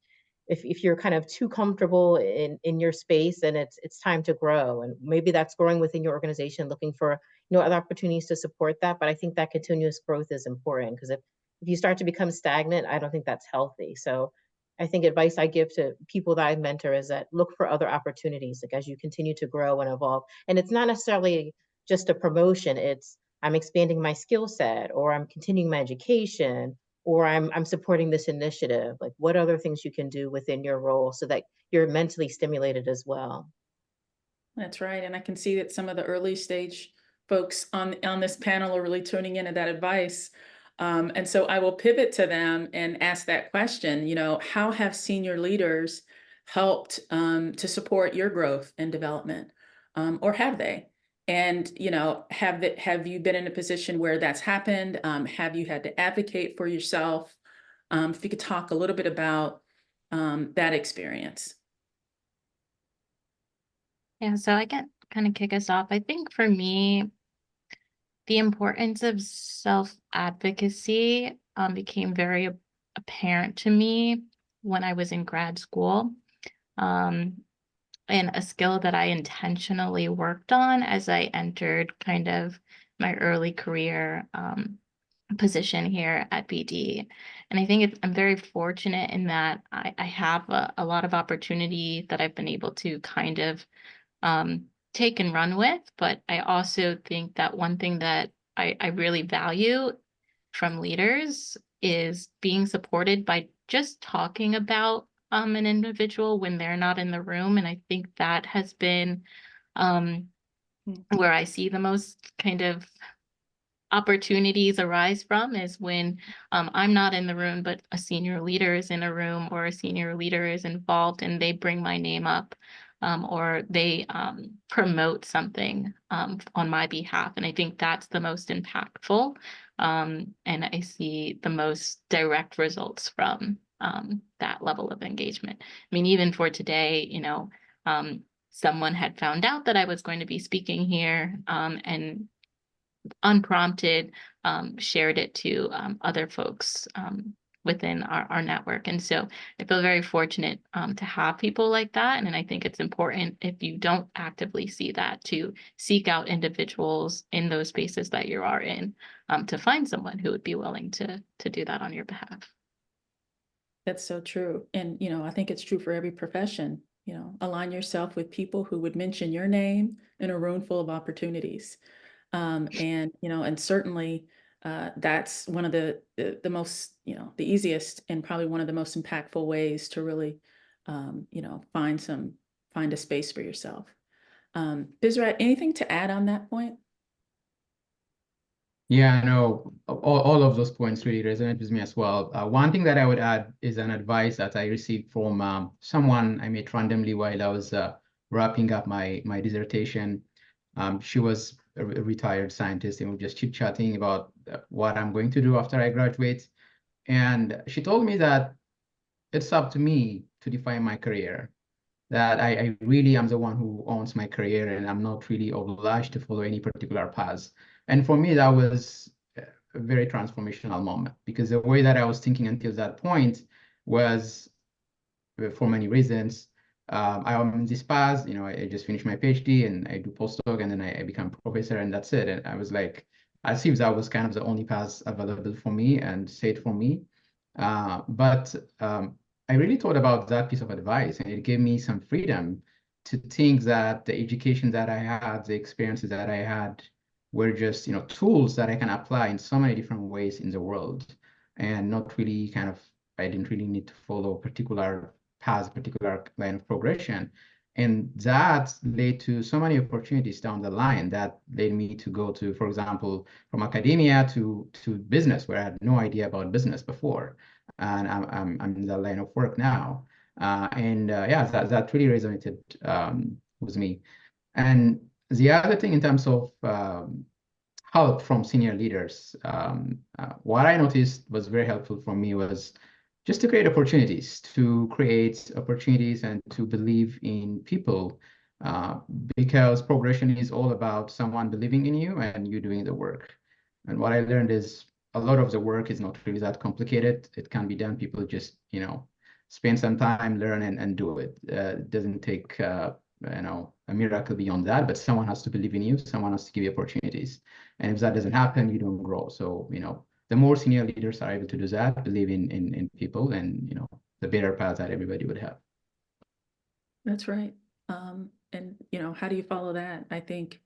if you're kind of too comfortable in your space, then it's time to grow. And maybe that's growing within your organization, looking for other opportunities to support that. But I think that continuous growth is important, because if you start to become stagnant, I don't think that's healthy. So I think advice I give to people that I mentor is that look for other opportunities, like as you continue to grow and evolve. And it's not necessarily just a promotion. It's I'm expanding my skill set, or I'm continuing my education, or I'm supporting this initiative. Like what other things you can do within your role so that you're mentally stimulated as well. That's right. And I can see that some of the early stage folks on this panel are really tuning into that advice. And so I will pivot to them and ask that question, how have senior leaders helped to support your growth and development? Or have they? And, have you been in a position where that's happened? Have you had to advocate for yourself? If you could talk a little bit about that experience. Yeah, so I can kind of kick us off. I think for me, the importance of self-advocacy became very apparent to me when I was in grad school, and a skill that I intentionally worked on as I entered kind of my early career position here at BD. And I think I'm very fortunate in that I have a lot of opportunity that I've been able to kind of take and run with. But I also think that one thing that I really value from leaders is being supported by just talking about an individual when they're not in the room. And I think that has been where I see the most kind of opportunities arise from, is when I'm not in the room, but a senior leader is in a room, or a senior leader is involved and they bring my name up, or they promote something on my behalf. And I think that's the most impactful. And I see the most direct results from that level of engagement. I mean, even for today, someone had found out that I was going to be speaking here, and unprompted shared it to other folks within our network. And so I feel very fortunate to have people like that. And I think it's important, if you don't actively see that, to seek out individuals in those spaces that you are in, to find someone who would be willing to do that on your behalf. That's so true. And, I think it's true for every profession. Align yourself with people who would mention your name in a room full of opportunities. And certainly that's one of the most, the easiest and probably one of the most impactful ways to really, find a space for yourself. Bisrat, anything to add on that point? Yeah, no, all of those points really resonate with me as well. One thing that I would add is an advice that I received from someone I met randomly while I was wrapping up my dissertation. She was a retired scientist, and we were just chit-chatting about what I'm going to do after I graduate. And she told me that it's up to me to define my career, that I really am the one who owns my career, and I'm not really obliged to follow any particular path. And for me, that was a very transformational moment, because the way that I was thinking until that point was, for many reasons, I am in this path, I just finished my PhD and I do postdoc, and then I become professor, and that's it. And I was like, as if that was kind of the only path available for me and safe for me. But I really thought about that piece of advice, and it gave me some freedom to think that the education that I had, the experiences that I had, were just, tools that I can apply in so many different ways in the world, and not really I didn't really need to follow a particular path, particular line of progression. And that led to so many opportunities down the line that led me to go to, for example, from academia to business, where I had no idea about business before. And I'm in that line of work now. Yeah, that really resonated with me. And the other thing, in terms of help from senior leaders, what I noticed was very helpful for me was just to create opportunities, and to believe in people, because progression is all about someone believing in you and you doing the work. And what I learned is a lot of the work is not really that complicated. It can be done. People just, spend some time, learn, and do it. It doesn't take, a miracle beyond that, but someone has to believe in you. Someone has to give you opportunities. And if that doesn't happen, you don't grow. So, the more senior leaders are able to do that, believe in people, and, the better path that everybody would have. That's right. And, how do you follow that? I think,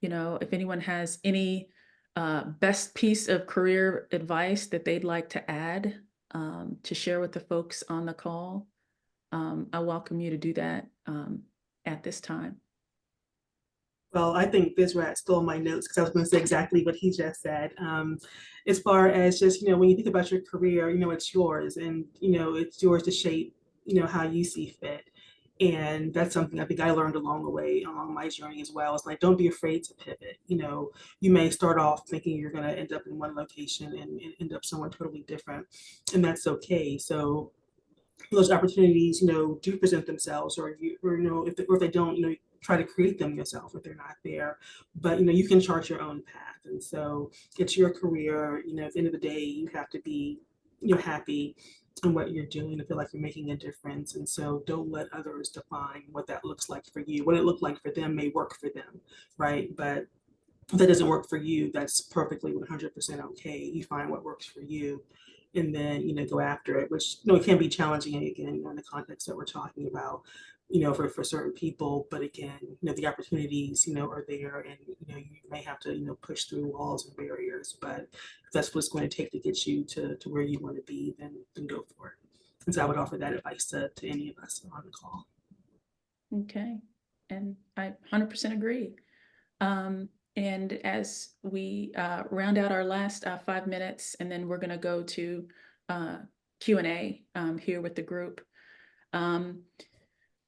if anyone has any best piece of career advice that they'd like to add to share with the folks on the call, I welcome you to do that at this time. Well, I think Bisrat stole my notes, because I was going to say exactly what he just said. As far as just, when you think about your career, it's yours, and, it's yours to shape, how you see fit. And that's something I think I learned along the way, along my journey as well. It's like, don't be afraid to pivot. You may start off thinking you're going to end up in one location and end up somewhere totally different, and that's okay. So those opportunities, do present themselves, or if they don't, try to create them yourself if they're not there. But you can chart your own path, and so it's your career. At the end of the day, you have to be happy in what you're doing to feel like you're making a difference. And so don't let others define what that looks like for you. What it looked like for them may work for them, right? But if that doesn't work for you, that's perfectly 100% okay. You find what works for you, and then go after it, which it can be challenging, again, in the context that we're talking about, for certain people. But again, the opportunities are there, and you may have to push through walls and barriers, but if that's what's going to take to get you to where you want to be, then go for it. And so I would offer that advice to any of us on the call. Okay, and I 100% agree. And as we round out our last 5 minutes, and then we're going to go to Q&A here with the group.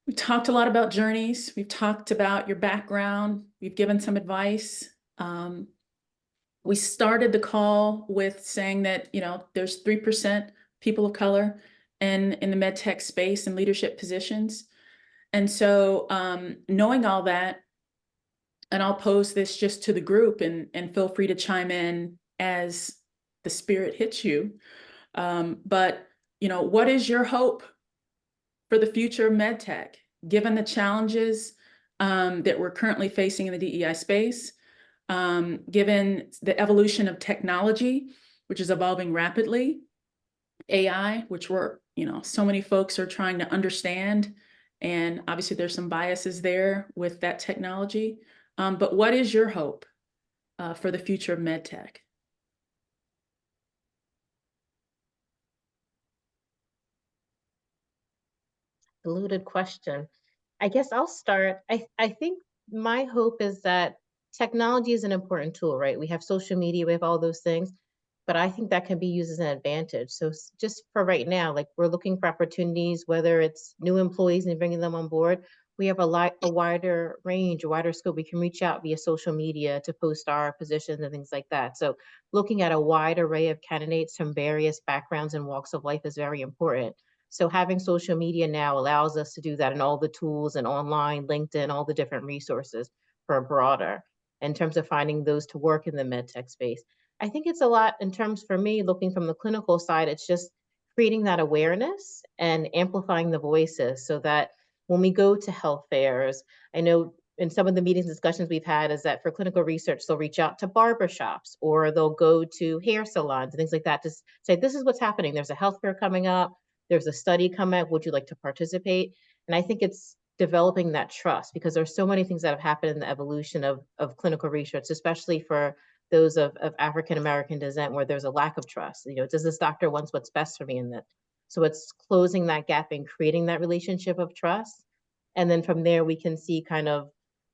We talked a lot about journeys. We've talked about your background. We've given some advice. We started the call with saying that, there's 3% people of color in the MedTech space and leadership positions. And so knowing all that, and I'll pose this just to the group, and feel free to chime in as the spirit hits you. But, what is your hope for the future of MedTech, given the challenges that we're currently facing in the DEI space, given the evolution of technology, which is evolving rapidly, AI, which so many folks are trying to understand, and obviously there's some biases there with that technology. But what is your hope for the future of MedTech? Loaded question. I guess I'll start. I think my hope is that technology is an important tool, right? We have social media, we have all those things, but I think that can be used as an advantage. So just for right now, like we're looking for opportunities, whether it's new employees and bringing them on board, we have a wider range, a wider scope. We can reach out via social media to post our positions and things like that. So looking at a wide array of candidates from various backgrounds and walks of life is very important. So having social media now allows us to do that, and all the tools and online, LinkedIn, all the different resources for a broader in terms of finding those to work in the medtech space. I think it's a lot in terms for me, looking from the clinical side, it's just creating that awareness and amplifying the voices so that when we go to health fairs, I know in some of the meetings discussions we've had is that for clinical research, they'll reach out to barbershops or they'll go to hair salons and things like that to say, this is what's happening. There's a health fair coming up. There's a study coming up. Would you like to participate? And I think it's developing that trust because there's so many things that have happened in the evolution of clinical research, especially for those of African-American descent where there's a lack of trust. Does this doctor want what's best for me in that? So it's closing that gap and creating that relationship of trust. And then from there, we can see kind of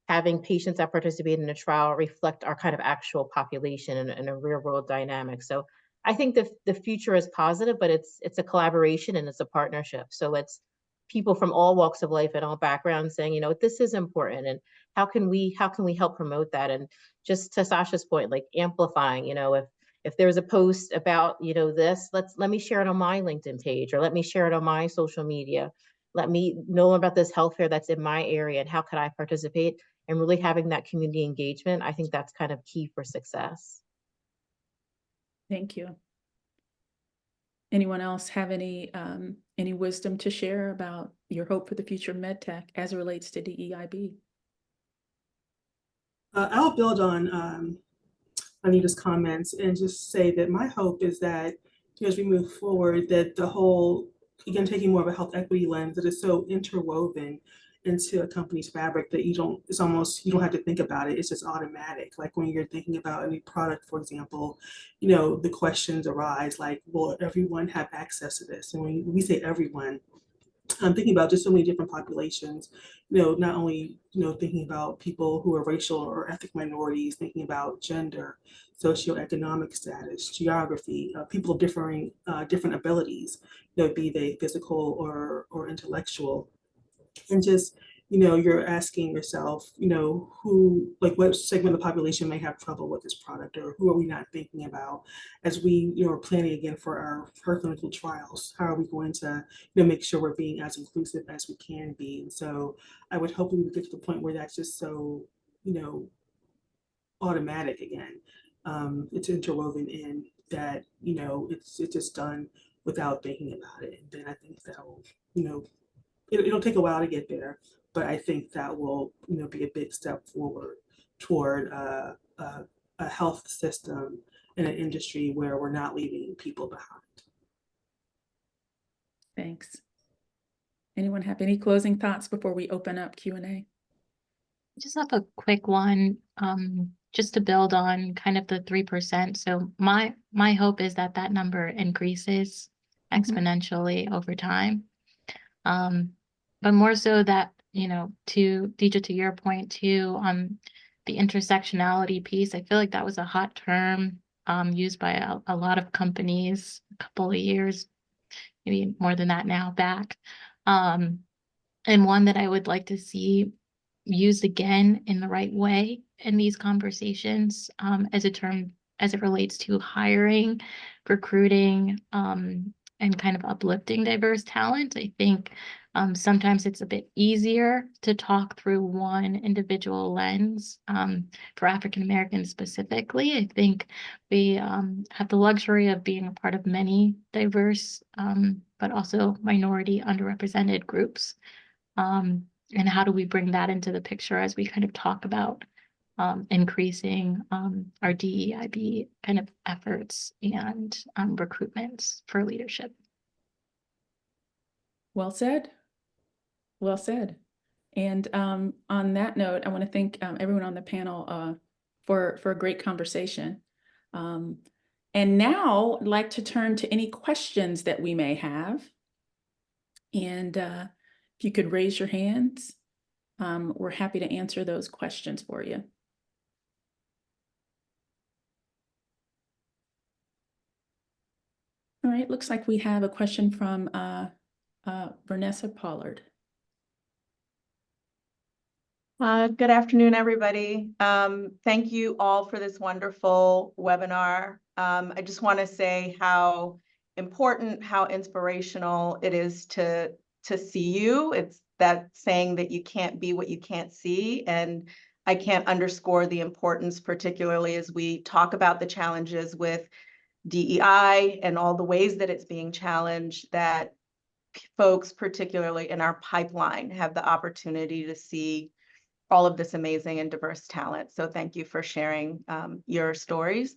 having patients that participate in a trial reflect our kind of actual population in a real world dynamic. So I think the future is positive, but it's a collaboration and it's a partnership. So it's people from all walks of life and all backgrounds saying, this is important, and how can we help promote that? And just to Sasha's point, like amplifying, if there's a post about, this, let me share it on my LinkedIn page, or let me share it on my social media. Let me know about this health fair that's in my area and how could I participate? And really having that community engagement, I think that's kind of key for success. Thank you. Anyone else have any wisdom to share about your hope for the future of MedTech as it relates to DEIB? I'll build on Anita's comments and just say that my hope is that as we move forward, that the whole, again, taking more of a health equity lens that is so interwoven into a company's fabric that you don't have to think about it. It's just automatic. Like when you're thinking about a new product, for example, the questions arise like, will everyone have access to this? And when we say everyone, I'm thinking about just so many different populations, not only, thinking about people who are racial or ethnic minorities, thinking about gender, socioeconomic status, geography, people of different abilities, be they physical or intellectual. And just, you're asking yourself, what segment of the population may have trouble with this product, or who are we not thinking about as we, are planning again for our clinical trials? How are we going to, make sure we're being as inclusive as we can be? And so I would hope we would get to the point where that's just so, automatic again. It's interwoven in that, it's just done without thinking about it. And then I think that'll, it'll take a while to get there, but I think that will, be a big step forward toward a health system in an industry where we're not leaving people behind. Thanks. Anyone have any closing thoughts before we open up Q&A? Just have a quick one, just to build on kind of the 3%. So my hope is that number increases exponentially over time. But more so that, to Deidre, to your point too, on the intersectionality piece, I feel like that was a hot term used by a lot of companies a couple of years, maybe more than that now back. And one that I would like to see used again in the right way in these conversations as a term as it relates to hiring, recruiting, and kind of uplifting diverse talent. I think Sometimes it's a bit easier to talk through one individual lens. For African Americans specifically, I think we have the luxury of being a part of many diverse, but also minority underrepresented groups. And how do we bring that into the picture as we kind of talk about increasing our DEIB kind of efforts and recruitments for leadership? Well said. Well said. And on that note, I want to thank everyone on the panel for a great conversation. And now I'd like to turn to any questions that we may have. And if you could raise your hands, we're happy to answer those questions for you. All right, looks like we have a question from Vanessa Pollard. Good afternoon, everybody. Thank you all for this wonderful webinar. I just want to say how important, how inspirational it is to see you. It's that saying that you can't be what you can't see. And I can't underscore the importance, particularly as we talk about the challenges with DEI and all the ways that it's being challenged, that folks, particularly in our pipeline, have the opportunity to see all of this amazing and diverse talent. So thank you for sharing your stories.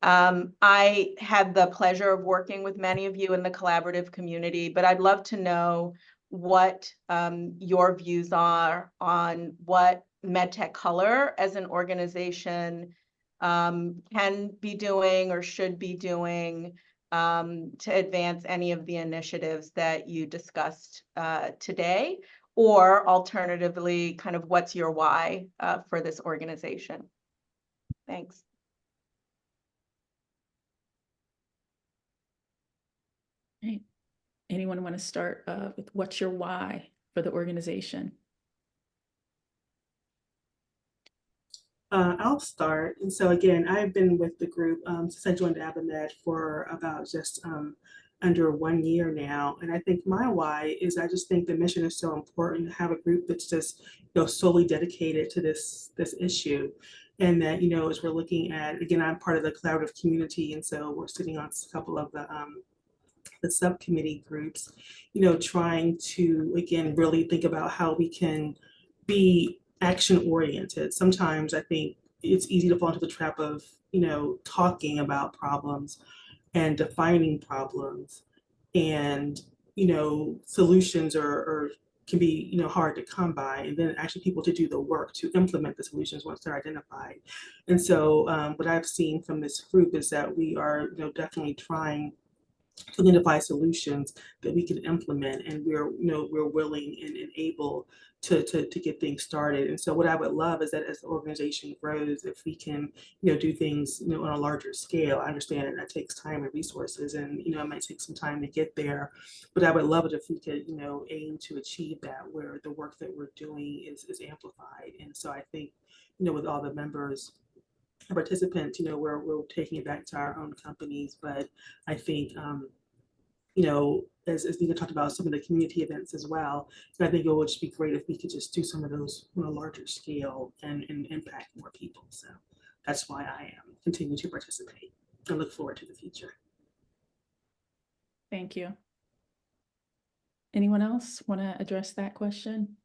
I had the pleasure of working with many of you in the collaborative community, but I'd love to know what your views are on what MedTech Color as an organization can be doing or should be doing to advance any of the initiatives that you discussed today, or alternatively, kind of what's your why for this organization? Thanks. Right. Anyone want to start with what's your why for the organization? I'll start. And so again, I've been with the group since I joined AdvaMed for about just under 1 year now. And I think my why is I just think the mission is so important to have a group that's just solely dedicated to this issue. And that, as we're looking at, again, I'm part of the collaborative community. And so we're sitting on a couple of the subcommittee groups, trying to, again, really think about how we can be action oriented. Sometimes I think it's easy to fall into the trap of, talking about problems and defining problems, and, solutions are can be, hard to come by, and then actually people to do the work to implement the solutions once they're identified. And so what I've seen from this group is that we are, definitely trying to identify solutions that we can implement, and we're willing and able to get things started. And so what I would love is that as the organization grows, if we can do things on a larger scale. I understand that takes time and resources, and it might take some time to get there, but I would love it if we could aim to achieve that, where the work that we're doing is amplified. And so I think with all the members, participants, we're taking it back to our own companies. But I think, as Nina talked about, some of the community events as well, I think it would just be great if we could just do some of those on a larger scale and impact more people. So that's why I am continuing to participate and look forward to the future. Thank you. Anyone else want to address that question?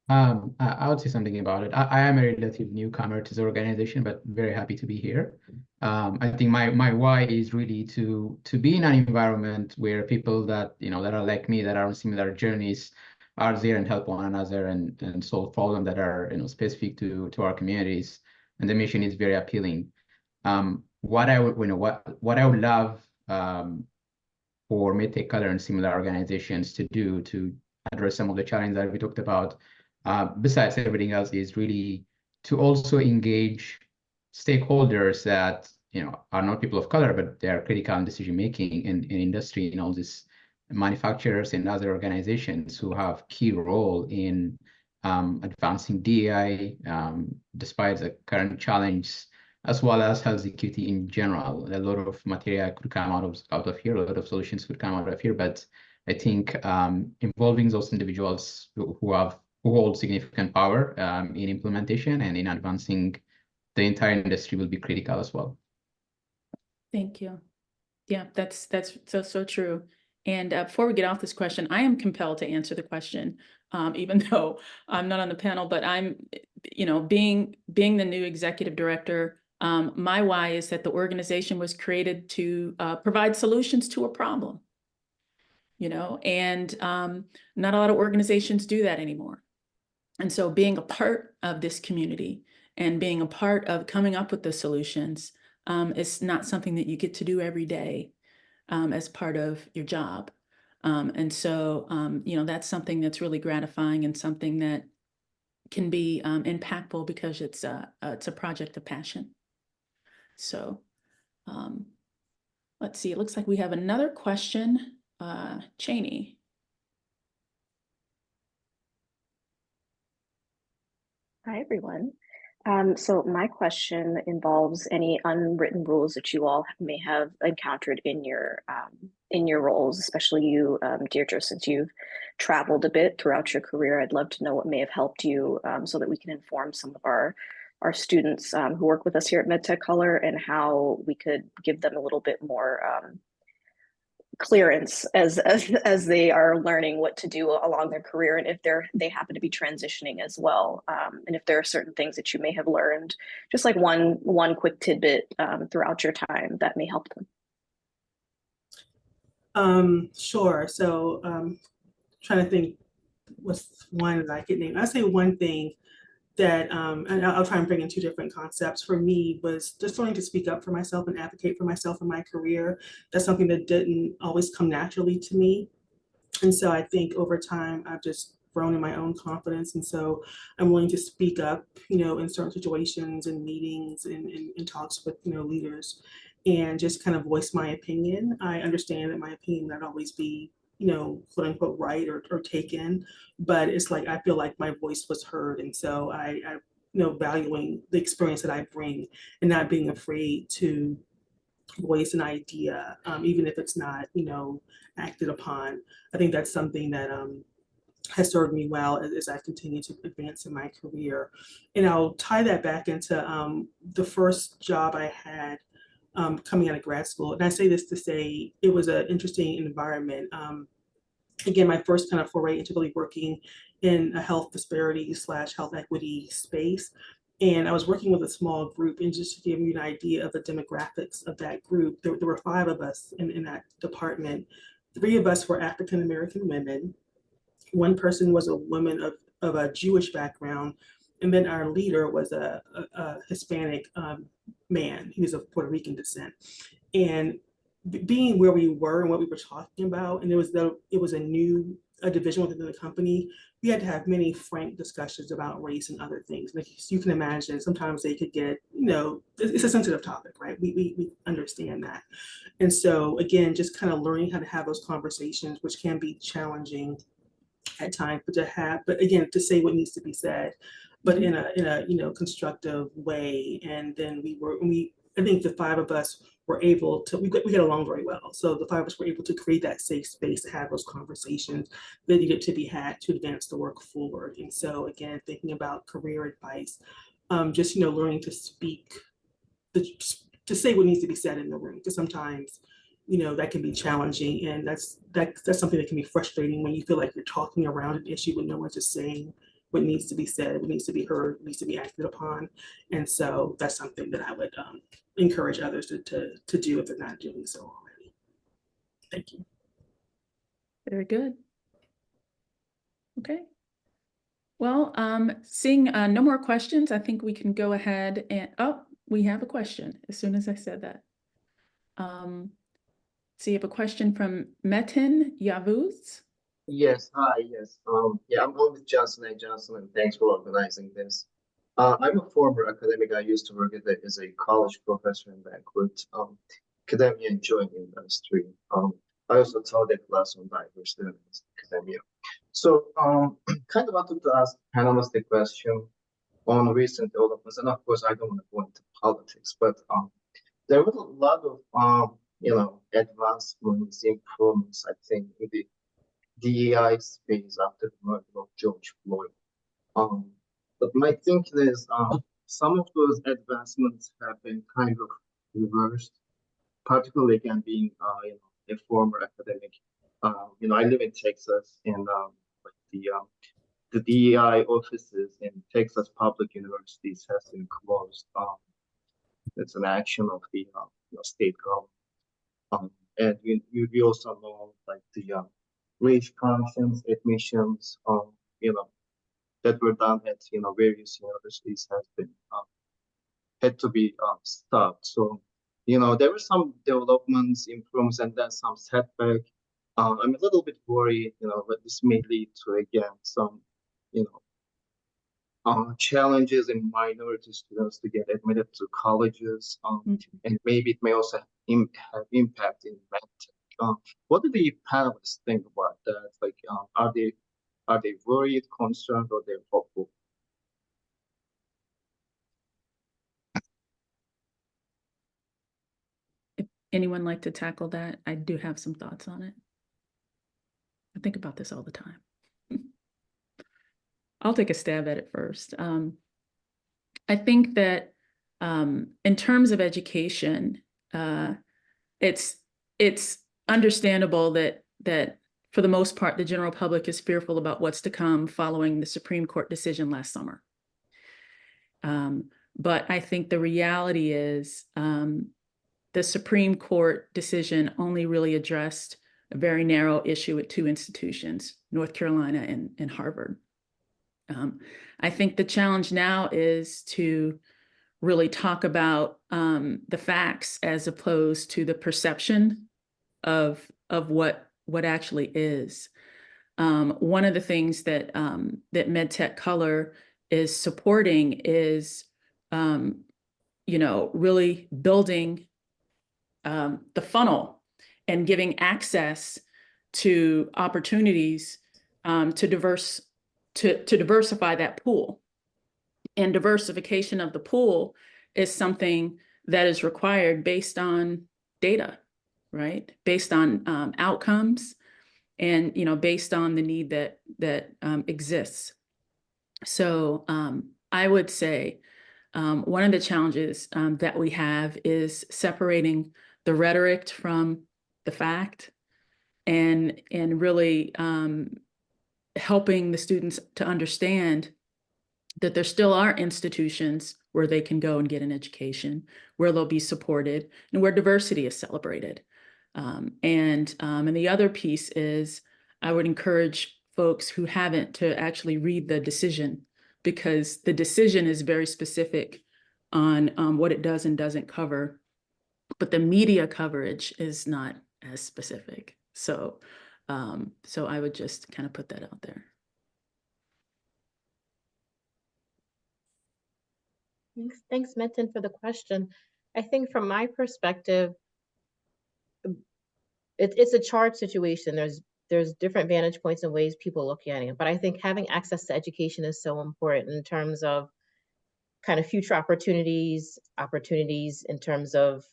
I would say something about it. I am a relative newcomer to the organization, but very happy to be here. I think my why is really to be in an environment where people that that are like me, that are on similar journeys, are there and help one another and solve problems that are specific to our communities. And the mission is very appealing. What I would what I would love for MedTech Color and similar organizations to do to address some of the challenges that we talked about, besides everything else, is really to also engage stakeholders that are not people of color, but they are critical in decision making in industry, all these manufacturers and other organizations who have key role in advancing DEI despite the current challenge, as well as health equity in general. A lot of material could come out of here, a lot of solutions could come out of here, but I think involving those individuals who hold significant power in implementation and in advancing the entire industry will be critical as well. Thank you. Yeah, that's so true. And before we get off this question, I am compelled to answer the question, even though I'm not on the panel, but I'm, being the new executive director, my why is that the organization was created to provide solutions to a problem, and not a lot of organizations do that anymore. And so being a part of this community and being a part of coming up with the solutions is not something that you get to do every day as part of your job. And so, that's something that's really gratifying and something that can be impactful because it's a project of passion. So let's see, it looks like we have another question. Cheney. Hi, everyone. So my question involves any unwritten rules that you all may have encountered in your roles, especially you, Deidre, since you've traveled a bit throughout your career. I'd love to know what may have helped you so that we can inform some of our students who work with us here at MedTech Color and how we could give them a little bit more clearance as they are learning what to do along their career, and if they happen to be transitioning as well, and if there are certain things that you may have learned, just like one quick tidbit throughout your time that may help them. Sure. So trying to think what's one that I could name. I'll say one thing that, and I'll try and bring in two different concepts for me, was just learning to speak up for myself and advocate for myself in my career. That's something that didn't always come naturally to me. And so I think over time, I've just grown in my own confidence. And so I'm willing to speak up, in certain situations and meetings and talks with, leaders, and just kind of voice my opinion. I understand that my opinion may not always be, quote unquote, right or taken, but it's like, I feel like my voice was heard. And so I valuing the experience that I bring and not being afraid to voice an idea, even if it's not, acted upon. I think that's something that has served me well as I continue to advance in my career. And I'll tie that back into the first job I had coming out of grad school. And I say this to say it was an interesting environment. Again, my first kind of foray into really working in a health disparity / health equity space. And I was working with a small group, and just to give you an idea of the demographics of that group, there were 5 of us in that department. 3 of us were African-American women. 1 person was a woman of a Jewish background. And then our leader was a Hispanic man. He was of Puerto Rican descent. And being where we were and what we were talking about, and it was a new division within the company, we had to have many frank discussions about race and other things. Like you can imagine, sometimes they could get, it's a sensitive topic, right? We understand that. And so again, just kind of learning how to have those conversations, which can be challenging at times, but again, to say what needs to be said, but in a constructive way. And then I think the 5 of us were able to, we get along very well. So the 5 of us were able to create that safe space to have those conversations that needed to be had to advance the work forward. And so again, thinking about career advice, just, learning to speak, to say what needs to be said in the room, because sometimes, that can be challenging. And that's something that can be frustrating when you feel like you're talking around an issue when no one's just saying what needs to be said, what needs to be heard, what needs to be acted upon. And so that's something that I would encourage others to do if they're not doing so already. Thank you. Very good. Okay. Well, seeing no more questions, I think we can go ahead and, we have a question as soon as I said that. So you have a question from Metin Yavuz. Yes, hi, yes. Yeah, I'm on with Johnson & Johnson, and thanks for organizing this. I'm a former academic. I used to work as a college professor in banquet, academia and joint industry. I also taught a class on diversity in academia. So kind of wanted to ask panelists the question on recent developments, and of course I don't want to go into politics, but there were a lot of advancements, improvements, I think, in the DEI space after the murder of George Floyd. But my thinking is, some of those advancements have been kind of reversed, particularly again being, a former academic. I live in Texas, and like the DEI offices in Texas public universities has been closed. It's an action of the state government. And we also know like the race conscience admissions, that were done at various universities has been had to be stopped. So there were some developments, improvements, and then some setback. I'm a little bit worried, that this may lead to again some challenges in minority students to get admitted to colleges, and maybe it may also have impact in MedTech. What do the panelists think about that? Like, are they worried, concerned, or they're hopeful? If anyone like to tackle that, I do have some thoughts on it. I think about this all the time. I'll take a stab at it first. I think that in terms of education, it's understandable that for the most part, the general public is fearful about what's to come following the Supreme Court decision last summer. But I think the reality is the Supreme Court decision only really addressed a very narrow issue at two institutions, North Carolina and Harvard. I think the challenge now is to really talk about the facts as opposed to the perception of what actually is. One of the things that that MedTech Color is supporting is really building the funnel and giving access to opportunities to diversify that pool. And diversification of the pool is something that is required based on data, right? Based on outcomes and, based on the need that exists. So I would say one of the challenges that we have is separating the rhetoric from the fact and really helping the students to understand that there still are institutions where they can go and get an education, where they'll be supported, and where diversity is celebrated. And the other piece is I would encourage folks who haven't to actually read the decision, because the decision is very specific on what it does and doesn't cover, but the media coverage is not as specific. So I would just kind of put that out there. Thanks, Metin, for the question. I think from my perspective, it's a charged situation. There's different vantage points and ways people look at it, but I think having access to education is so important in terms of kind of future opportunities in terms of,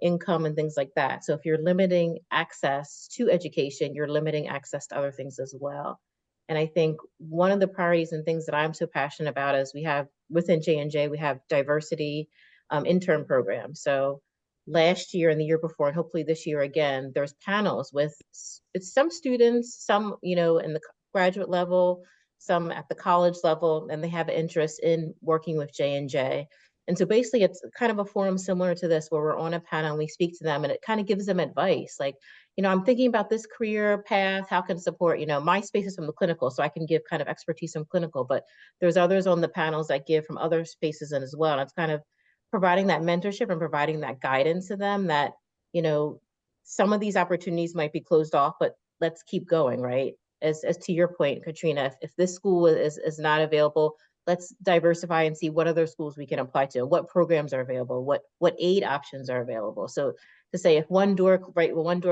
income and things like that. So if you're limiting access to education, you're limiting access to other things as well. And I think one of the priorities and things that I'm so passionate about is we have within J&J, we have diversity intern programs. So last year and the year before, and hopefully this year again, there's panels with some students, some, in the graduate level, some at the college level, and they have an interest in working with J&J. And so basically it's kind of a forum similar to this where we're on a panel and we speak to them and it kind of gives them advice. Like, I'm thinking about this career path, how can support, my space is from the clinical, so I can give kind of expertise in clinical, but there's others on the panels that give from other spaces as well. And it's kind of providing that mentorship and providing that guidance to them that, some of these opportunities might be closed off, but let's keep going, right? As to your point, Katrina, if this school is not available, let's diversify and see what other schools we can apply to, what programs are available, what aid options are available. So to say if one door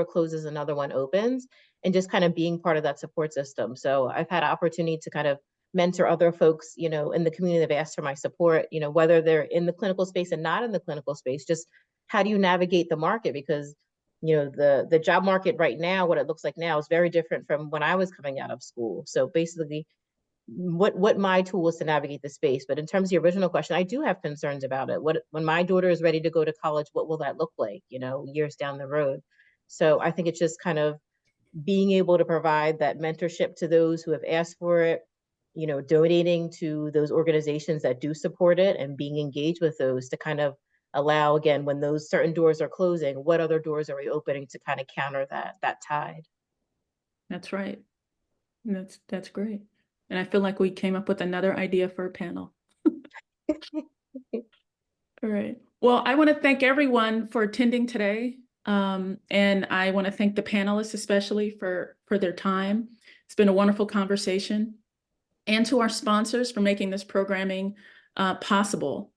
closes, another one opens, and just kind of being part of that support system. So I've had an opportunity to kind of mentor other folks, in the community that have asked for my support, whether they're in the clinical space and not in the clinical space, just how do you navigate the market? Because you know, the job market right now, what it looks like now is very different from when I was coming out of school. So basically, what my tool is to navigate the space. But in terms of the original question, I do have concerns about it. When my daughter is ready to go to college, what will that look like, you know, years down the road? So I think it's just kind of being able to provide that mentorship to those who have asked for it, you know, donating to those organizations that do support it, and being engaged with those to kind of allow, again, when those certain doors are closing, what other doors are we opening to kind of counter that tide? That's right. That's great. And I feel like we came up with another idea for a panel. All right. Well, I want to thank everyone for attending today. And I want to thank the panelists especially for their time. It's been a wonderful conversation. And to our sponsors for making this programming possible.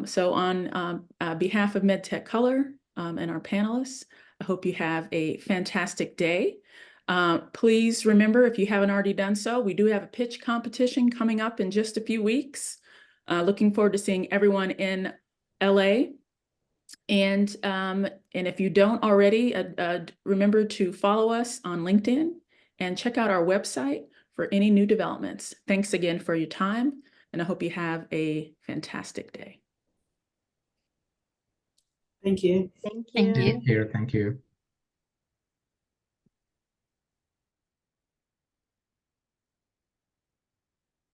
So on behalf of MedTech Color and our panelists, I hope you have a fantastic day. Please remember, if you haven't already done so, we do have a pitch competition coming up in just a few weeks. Looking forward to seeing everyone in LA. And if you don't already, remember to follow us on LinkedIn and check out our website for any new developments. Thanks again for your time, and I hope you have a fantastic day. Thank you. Thank Thank you. you. Here, thank you.